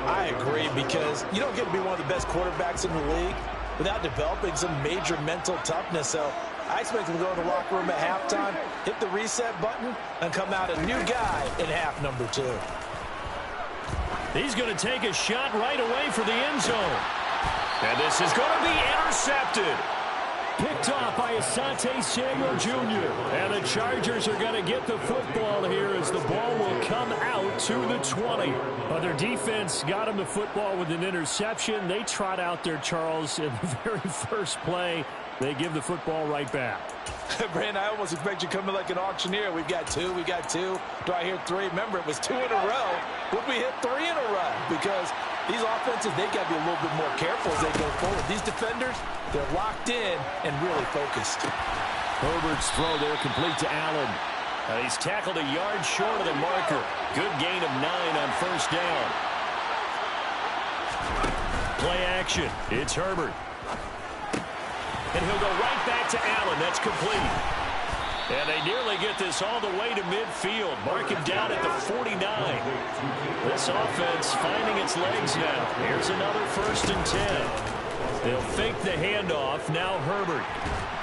I agree, because you don't get to be one of the best quarterbacks in the league without developing some major mental toughness. So I expect him to go to the locker room at halftime, hit the reset button, and come out a new guy in half number 2. He's going to take a shot right away for the end zone. And this is going to be intercepted. Picked off by Asante Samuel Jr. And the Chargers are going to get the football here as the ball will come out to the 20. But their defense got him the football with an interception. They trot out there, Charles, in the very first play. They give the football right back. Brandon, I almost expect you to come in like an auctioneer. We've got 2, we got 2. Do I hear 3? Remember, it was 2 in a row. Would we hit 3 in a row? Because these offenses, they got to be a little bit more careful as they go forward. These defenders, they're locked in and really focused. Herbert's throw there complete to Allen. He's tackled a yard short of the marker. Good gain of 9 on first down. Play action. It's Herbert. And he'll go right back to Allen. That's complete. And they nearly get this all the way to midfield. Mark him down at the 49. This offense finding its legs now. Here's another 1st and 10. They'll fake the handoff. Now Herbert.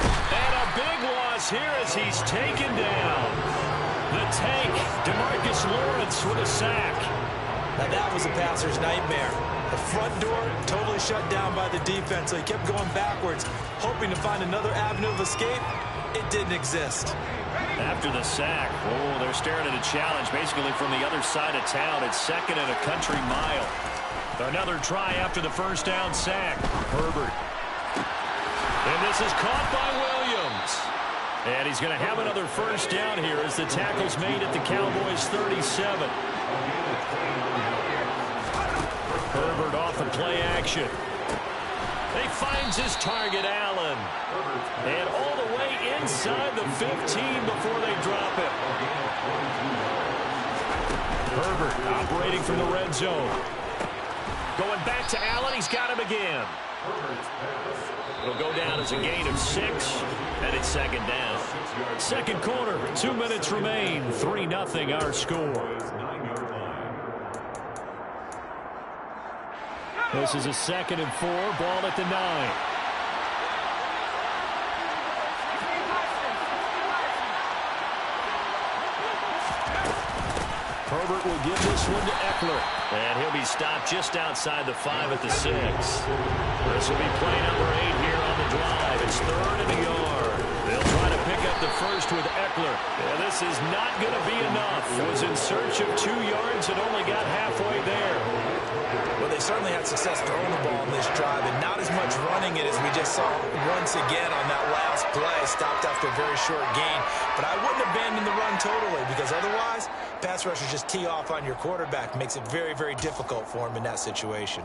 And a big loss here as he's taken down. The tank, DeMarcus Lawrence with a sack. Now that was a passer's nightmare. The front door totally shut down by the defense, so he kept going backwards, hoping to find another avenue of escape. It didn't exist. After the sack, they're staring at a challenge basically from the other side of town. It's 2nd and a country mile. Another try after the first down sack. Herbert. And this is caught by Williams. And he's going to have another first down here as the tackle's made at the Cowboys' 37. Herbert off the play action. He finds his target, Allen. And all the way inside the 15 before they drop it. Herbert operating from the red zone. Going back to Allen. He's got him again. It'll go down as a gain of 6, and it's 2nd down. Second quarter, 2 minutes remain. 3-0 our score. This is a 2nd and 4, ball at the 9. Herbert will give this one to Eckler. And he'll be stopped just outside the 5 at the 6. This will be play number 8 here on the drive. It's 3rd and a yard. They'll try to pick up the first with Eckler. And this is not going to be enough. Was in search of 2 yards and only got halfway there. Well, they certainly had success throwing the ball in this drive, and not as much running it as we just saw once again on that last play. Stopped after a very short gain. But I wouldn't abandon the run totally, because otherwise, pass rushers just tee off on your quarterback. Makes it very, very difficult for him in that situation.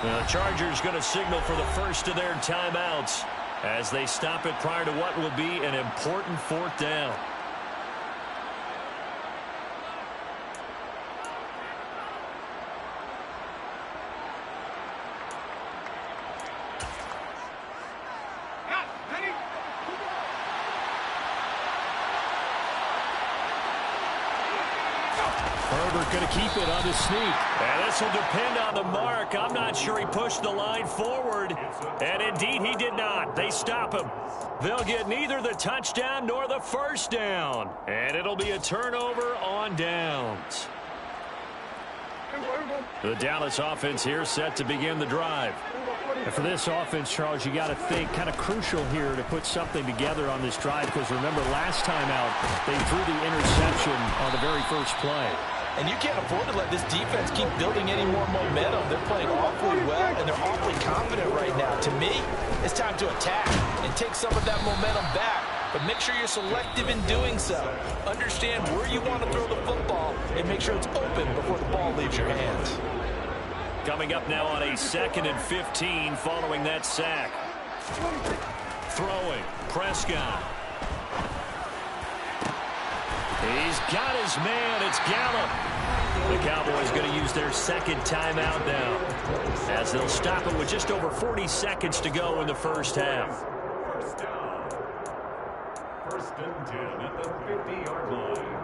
The Chargers going to signal for the first of their timeouts as they stop it prior to what will be an important 4th down. going to keep it on the sneak. And this will depend on the mark. I'm not sure he pushed the line forward. And indeed, he did not. They stop him. They'll get neither the touchdown nor the first down. And it'll be a turnover on downs. The Dallas offense here set to begin the drive. And for this offense, Charles, you got to think kind of crucial here to put something together on this drive, because remember last time out they threw the interception on the very first play. And you can't afford to let this defense keep building any more momentum. They're playing awfully well, and they're awfully confident right now. To me, it's time to attack and take some of that momentum back. But make sure you're selective in doing so. Understand where you want to throw the football and make sure it's open before the ball leaves your hands. Coming up now on a 2nd and 15 following that sack. Throwing, Prescott. He's got his man. It's Gallup. The Cowboys going to use their second timeout now, as they'll stop it with just over 40 seconds to go in the first half. First and 10 at the 50-yard line.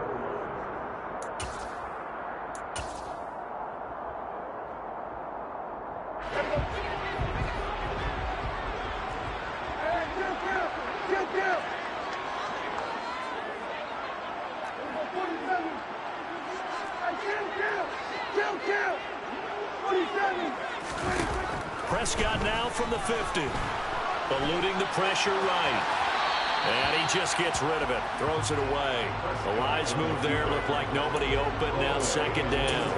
Prescott now from the 50. Eluding the pressure right. And he just gets rid of it. Throws it away. The Lions move there. Looked like nobody open. Now second down.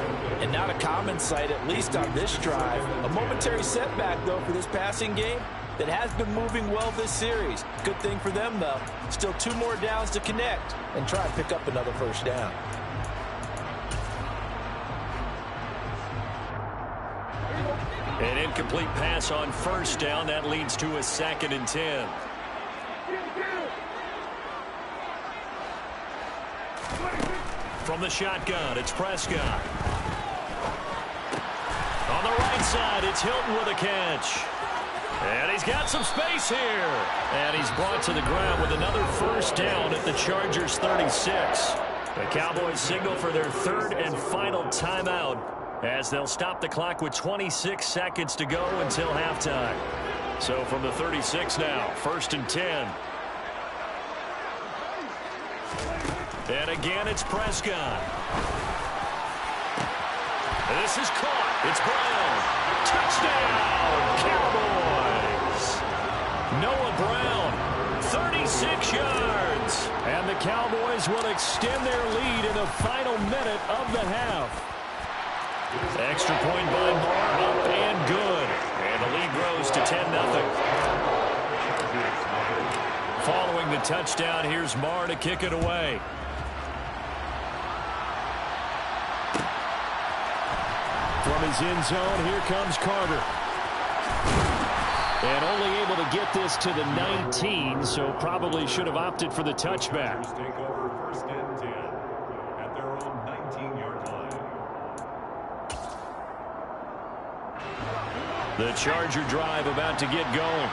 And not a common sight, at least on this drive. A momentary setback, though, for this passing game that has been moving well this series. Good thing for them, though. Still 2 more downs to connect and try and pick up another first down. An incomplete pass on first down. That leads to a 2nd and 10. From the shotgun, it's Prescott. On the right side, it's Hilton with a catch. And he's got some space here. And he's brought to the ground with another first down at the Chargers' 36. The Cowboys signal for their 3rd and final timeout, as they'll stop the clock with 26 seconds to go until halftime. So from the 36 now, 1st and 10. And again, it's Prescott. This is caught. It's Brown. Touchdown, Cowboys. Noah Brown, 36 yards. And the Cowboys will extend their lead in the final minute of the half. Extra point by Marr, up and good. And the lead grows to 10-0. Following the touchdown, here's Marr to kick it away. From his end zone, here comes Carter. And only able to get this to the 19, so probably should have opted for the touchback. Take over 1st and 10 at their own 19-yard line. The Charger drive about to get going.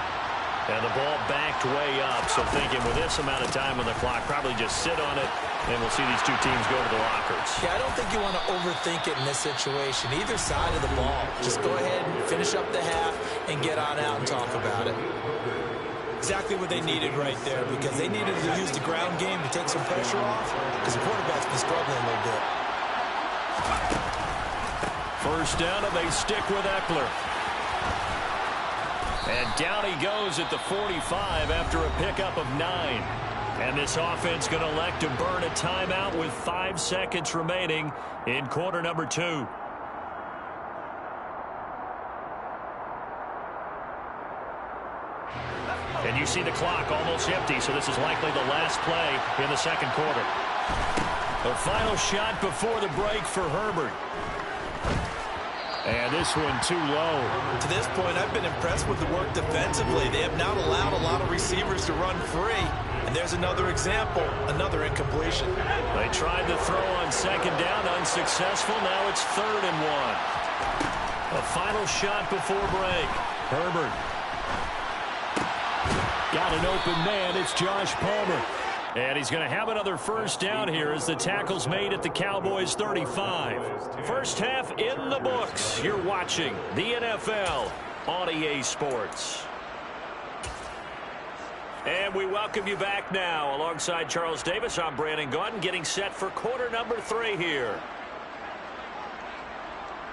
And the ball backed way up. So thinking with this amount of time on the clock, probably just sit on it, and we'll see these two teams go to the lockers. Yeah, I don't think you want to overthink it in this situation. Either side of the ball. Just go ahead and finish up the half and get on out and talk about it. Exactly what they needed right there, because they needed to use the ground game to take some pressure off, because the quarterback's been struggling a little bit. First down, and they stick with Eckler. And down he goes at the 45 after a pickup of 9. And this offense going to elect to burn a timeout with 5 seconds remaining in quarter number 2. And you see the clock almost empty, so this is likely the last play in the second quarter. The final shot before the break for Herbert. And this one too low. To this point, I've been impressed with the work defensively. They have not allowed a lot of receivers to run free. And there's another example, another incompletion. They tried to throw on second down, unsuccessful. Now it's 3rd and 1. A final shot before break. Herbert. Got an open man. It's Josh Palmer. And he's going to have another first down here as the tackle's made at the Cowboys 35. First half in the books. You're watching the NFL on EA Sports. And we welcome you back now. Alongside Charles Davis, I'm Brandon Gaudin, getting set for quarter number 3 here.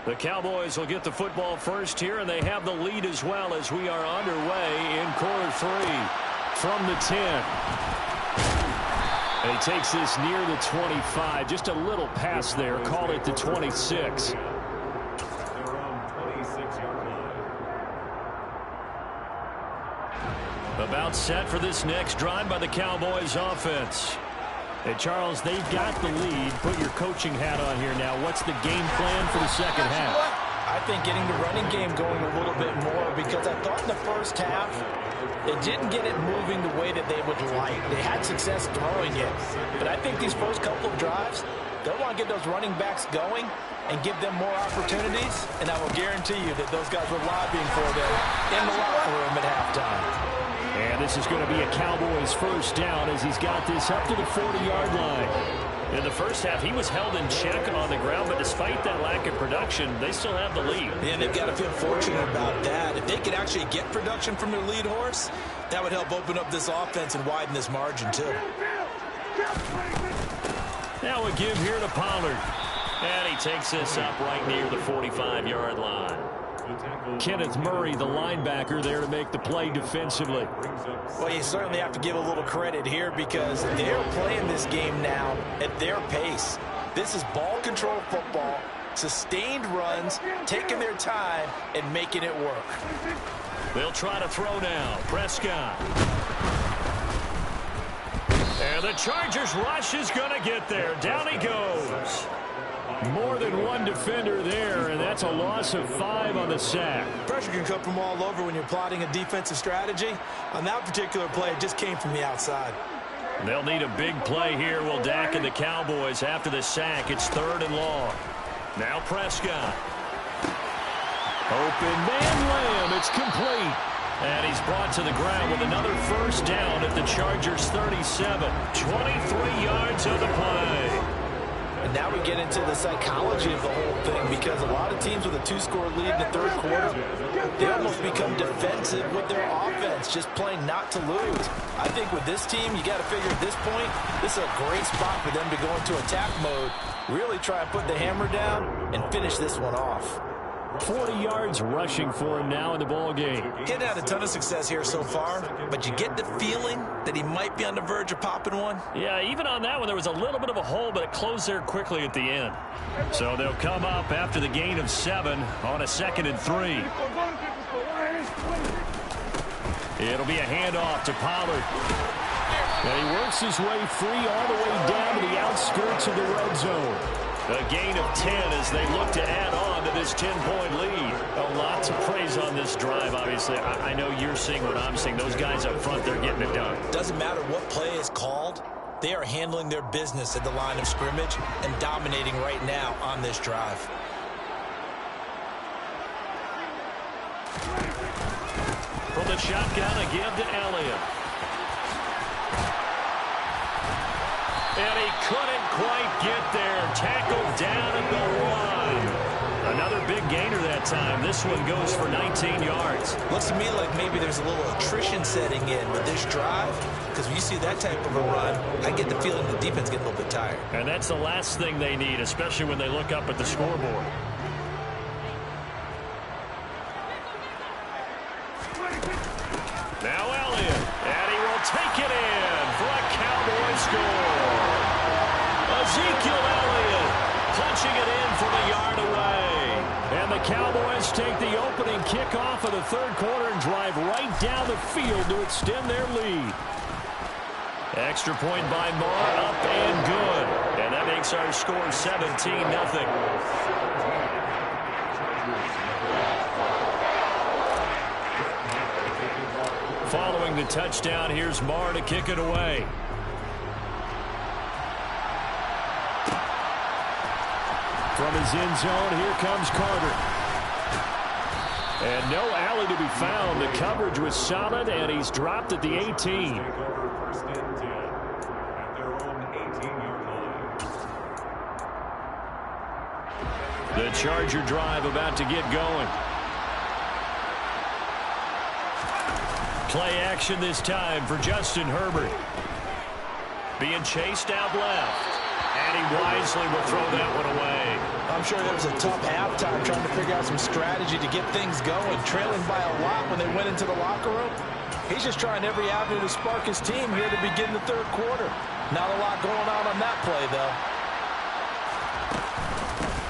The Cowboys will get the football first here, and they have the lead as well as we are underway in quarter 3 from the 10. And he takes this near the 25. Just a little pass there. Call it the 26. About set for this next drive by the Cowboys offense. Hey, Charles, they've got the lead. Put your coaching hat on here now. What's the game plan for the second half? I think getting the running game going a little bit more, because I thought in the first half they didn't get it moving the way that they would like. They had success throwing it. But I think these first couple of drives, they'll want to get those running backs going and give them more opportunities. And I will guarantee you that those guys were lobbying for them in the locker room at halftime. And this is going to be a Cowboys first down as he's got this up to the 40-yard line. In the first half, he was held in check on the ground, but despite that lack of production, they still have the lead. And they've got to feel fortunate about that. If they could actually get production from their lead horse, that would help open up this offense and widen this margin, too. Now a give here to Pollard. And he takes this up right near the 45-yard line. Kenneth Murray, the linebacker, there to make the play defensively. Well, you certainly have to give a little credit here because they're playing this game now at their pace. This is ball control football, sustained runs, taking their time, and making it work. They'll try to throw now. Prescott. And the Chargers rush is going to get there. Down he goes. More than one defender there, and that's a loss of 5 on the sack. Pressure can come from all over when you're plotting a defensive strategy. On that particular play, it just came from the outside. They'll need a big play here, will Dak and the Cowboys after the sack. It's 3rd and long. Now Prescott. Open man Lamb. It's complete. And he's brought to the ground with another first down at the Chargers 37. 23 yards of the play. And now we get into the psychology of the whole thing, because a lot of teams with a 2-score lead in the third quarter, they almost become defensive with their offense, just playing not to lose. I think with this team, you got to figure at this point, this is a great spot for them to go into attack mode, really try and put the hammer down and finish this one off. 40 yards rushing for him now in the ball game. He hadn't had a ton of success here so far, but you get the feeling that he might be on the verge of popping one. Yeah, even on that one, there was a little bit of a hole, but it closed there quickly at the end. So they'll come up after the gain of 7 on a 2nd and 3. It'll be a handoff to Pollard. And he works his way free all the way down to the outskirts of the red zone. A gain of 10 as they look to add on to this 10-point lead. A lot to praise on this drive, obviously. I know you're seeing what I'm seeing. Those guys up front, they're getting it done. Doesn't matter what play is called. They are handling their business at the line of scrimmage and dominating right now on this drive. From the shotgun, a give to Elliott. And he couldn't quite get there. Tackled down at the 1. Another big gainer that time. This one goes for 19 yards. Looks to me like maybe there's a little attrition setting in with this drive, because when you see that type of a run, I get the feeling the defense getting a little bit tired. And that's the last thing they need, especially when they look up at the scoreboard. Now Elliott, and he will take it in for a Cowboy score. Ezekiel Elliott punching it in from a yard away. And the Cowboys take the opening kickoff of the third quarter and drive right down the field to extend their lead. Extra point by Marr, up and good. And that makes our score 17-0. Following the touchdown, here's Marr to kick it away. From his end zone, here comes Carter. And no alley to be found. The coverage was solid, and he's dropped at the 18. The Charger drive about to get going. Play action this time for Justin Herbert. Being chased out left. And he wisely will throw that one away. I'm sure there was a tough halftime trying to figure out some strategy to get things going. Trailing by a lot when they went into the locker room. He's just trying every avenue to spark his team here to begin the third quarter. Not a lot going on that play, though.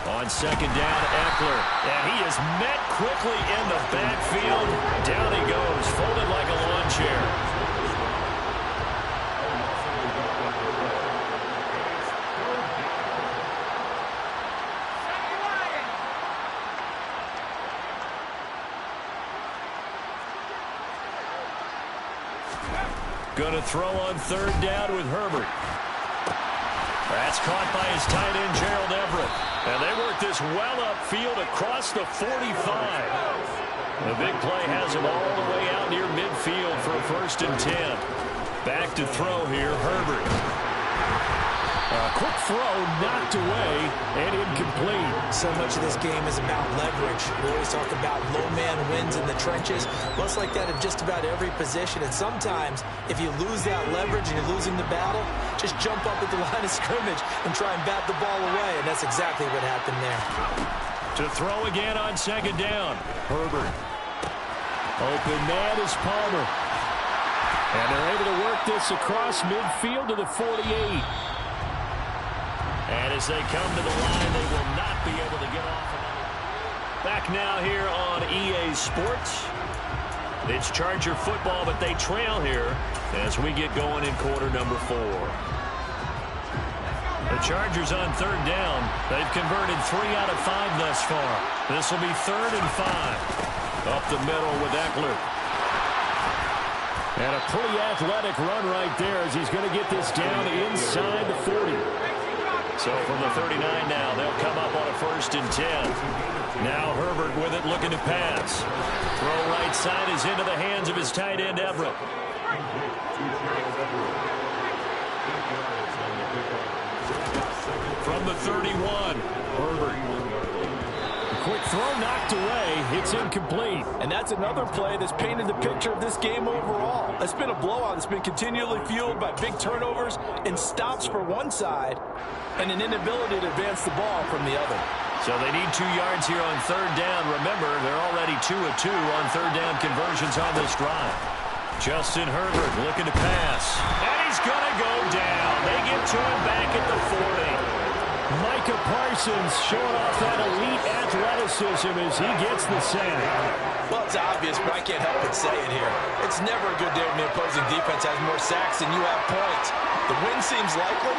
On second down, Eckler. And he is met quickly in the backfield. Down he goes, folded like a lawn chair. Going to throw on third down with Herbert. That's caught by his tight end, Gerald Everett. And they work this well upfield across the 45. The big play has him all the way out near midfield for a 1st and 10. Back to throw here, Herbert. A quick throw knocked away and incomplete. So much of this game is about leverage. We always talk about low man wins in the trenches. Well, it's like that in just about every position. And sometimes, if you lose that leverage and you're losing the battle, just jump up at the line of scrimmage and try and bat the ball away. And that's exactly what happened there. To throw again on second down. Herbert. Open man is Palmer. And they're able to work this across midfield to the 48. And as they come to the line, they will not be able to get off. Back now here on EA Sports. It's Charger football, but they trail here as we get going in quarter number 4. The Chargers on third down. They've converted 3 out of 5 thus far. This will be 3rd and 5. Up the middle with Eckler. And a pretty athletic run right there as he's going to get this down inside the 40. So from the 39 now, they'll come up on a 1st and 10. Now Herbert with it, looking to pass. Throw right side is into the hands of his tight end, Everett. From the 31, Herbert. Quick throw knocked away. It's incomplete. And that's another play that's painted the picture of this game overall. It's been a blowout. It's been continually fueled by big turnovers and stops for one side and an inability to advance the ball from the other. So they need 2 yards here on third down. Remember, they're already 2 of 2 on third down conversions on this drive. Justin Herbert looking to pass. And he's going to go down. They get to him back at the 40. Micah Parsons showing off that elite athleticism as he gets the sack. Well, it's obvious, but I can't help but say it here. It's never a good day when the opposing defense has more sacks than you have points. The win seems likely,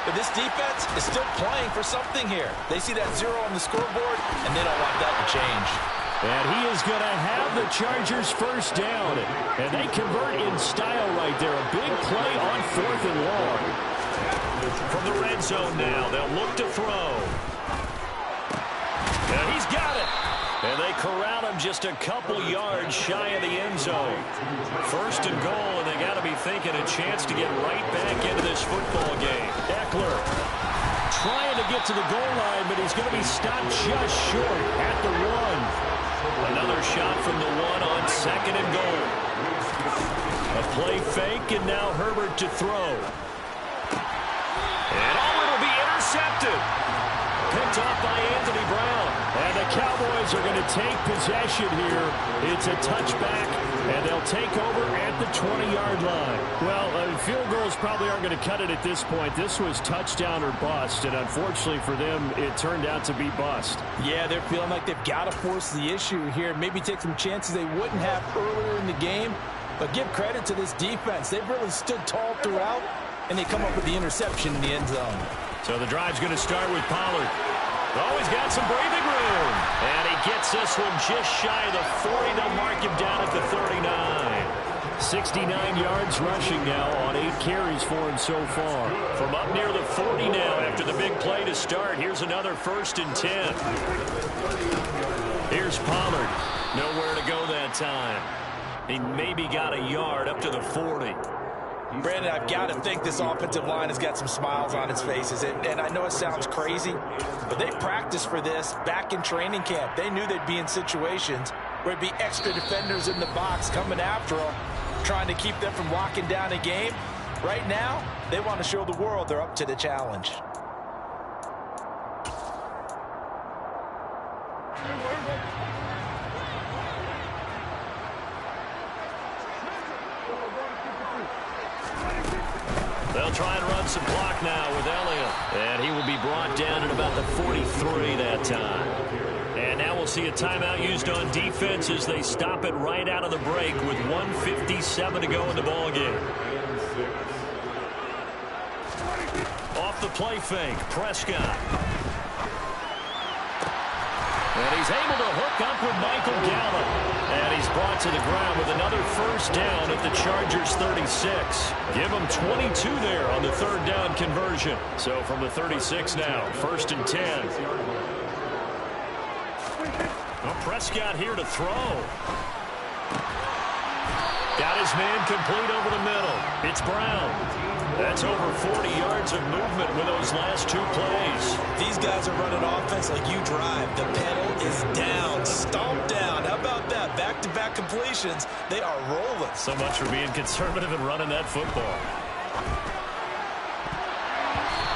but this defense is still playing for something here. They see that 0 on the scoreboard, and they don't want that to change. And he is going to have the Chargers first down. And they convert in style right there. A big play on 4th and long. From the red zone now, they'll look to throw. And he's got it. And they corral him just a couple yards shy of the end zone. 1st and goal, and they got to be thinking a chance to get right back into this football game. Eckler trying to get to the goal line, but he's going to be stopped just short at the 1. Another shot from the 1 on 2nd and goal. A play fake, and now Herbert to throw. And it'll be intercepted. Picked off by Anthony Brown. And the Cowboys are going to take possession here. It's a touchback, and they'll take over at the 20-yard line. Well, field goals probably aren't going to cut it at this point. This was touchdown or bust, and unfortunately for them, it turned out to be bust. Yeah, they're feeling like they've got to force the issue here. Maybe take some chances they wouldn't have earlier in the game. But give credit to this defense. They've really stood tall throughout, and they come up with the interception in the end zone. So the drive's going to start with Pollard. Oh, he's got some breathing room. And he gets this one just shy of the 40. They'll mark him down at the 39. 69 yards rushing now on 8 carries for him so far. From up near the 40 now after the big play to start. Here's another 1st and 10. Here's Pollard. Nowhere to go that time. He maybe got a yard up to the 40. Brandon, I've got to think this offensive line has got some smiles on its faces. And I know it sounds crazy, but they practiced for this back in training camp. They knew they'd be in situations where it'd be extra defenders in the box coming after them, trying to keep them from locking down a game. Right now, they want to show the world they're up to the challenge. They'll try and run some clock now with Elliott. And he will be brought down at about the 43 that time. And now we'll see a timeout used on defense as they stop it right out of the break with 1:57 to go in the ballgame. Off the play fake, Prescott. And he's able to hook up with Michael Gallup. And he's brought to the ground with another first down at the Chargers 36. Give him 22 there on the third down conversion. So from the 36 now, 1st and 10. Well, Prescott here to throw. Got his man complete over the middle. It's Brown. That's over 40 yards of movement with those last 2 plays. These guys are running offense like you drive. The pedal is down, stomped down. How about that? Back-to-back completions. They are rolling. So much for being conservative and running that football.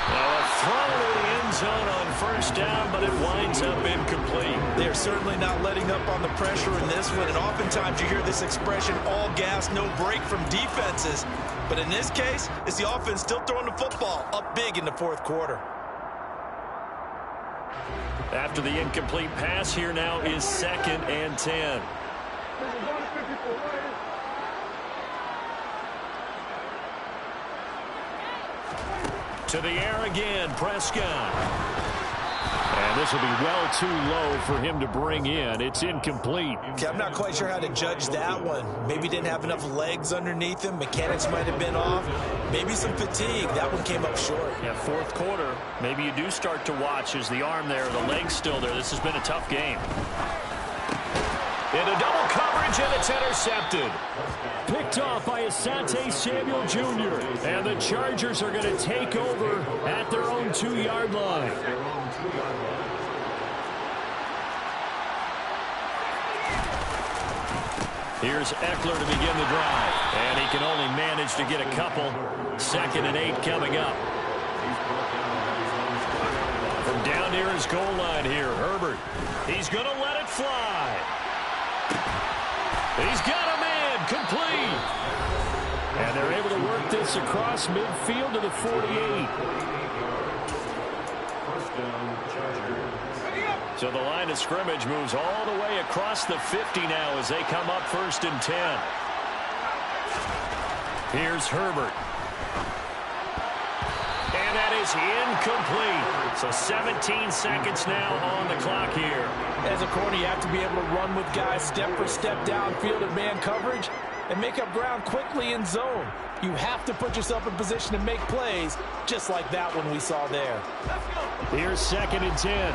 Now a throw to the end zone on first down, but it winds up incomplete. They're certainly not letting up on the pressure in this one, and oftentimes you hear this expression, all gas, no break from defenses. But in this case, it's the offense still throwing the football up big in the 4th quarter. After the incomplete pass, here now is 2nd and 10. To the air again, Prescott. And this will be well too low for him to bring in. It's incomplete. Okay, I'm not quite sure how to judge that one. Maybe didn't have enough legs underneath him. Mechanics might have been off. Maybe some fatigue. That one came up short. Yeah, 4th quarter. Maybe you do start to watch as the arm there, the leg's still there. This has been a tough game. Into double coverage, and it's intercepted. Picked off by Asante Samuel Jr. And the Chargers are going to take over at their own 2-yard line. Here's Eckler to begin the drive. And he can only manage to get a couple. 2nd and 8 coming up. From down near his goal line here, Herbert. He's going to let it fly. He's got a man complete. And they're able to work this across midfield to the 48. So the line of scrimmage moves all the way across the 50 now as they come up 1st and 10. Here's Herbert. And that is incomplete. So 17 seconds now on the clock here. As a corner, you have to be able to run with guys step for step downfield in man coverage and make up ground quickly in zone. You have to put yourself in position to make plays, just like that one we saw there. Here's 2nd and 10.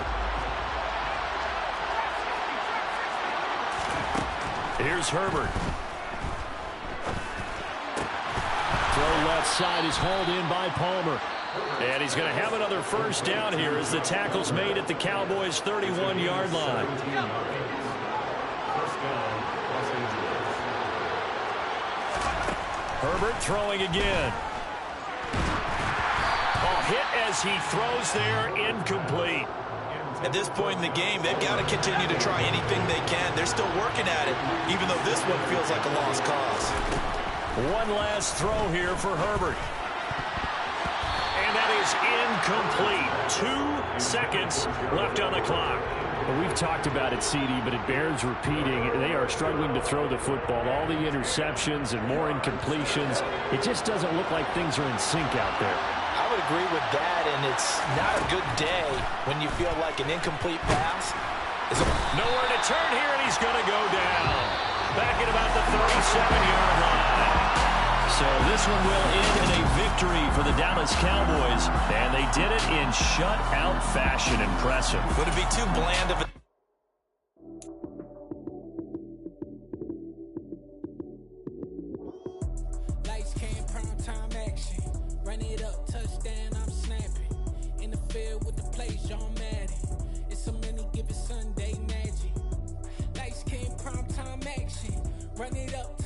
Here's Herbert. Throw left side is hauled in by Palmer. And he's going to have another first down here as the tackle's made at the Cowboys' 31-yard line. Herbert throwing again. Oh, hit as he throws there, incomplete. At this point in the game, they've got to continue to try anything they can. They're still working at it, even though this one feels like a lost cause. One last throw here for Herbert. And that is incomplete. 2 seconds left on the clock. Well, we've talked about it, CD, but it bears repeating. They are struggling to throw the football. All the interceptions and more incompletions. It just doesn't look like things are in sync out there. I would agree with that, and it's not a good day when you feel like an incomplete pass. Nowhere to turn here, and he's going to go down. Back at about the 37-yard line. So this one will end in a victory for the Dallas Cowboys, and they did it in shutout fashion. Impressive. Would it be too bland of a... Lights came, prime time. field with the plays, John Madden. It's so many given Sunday magic. Lights came prime time action. Run it up.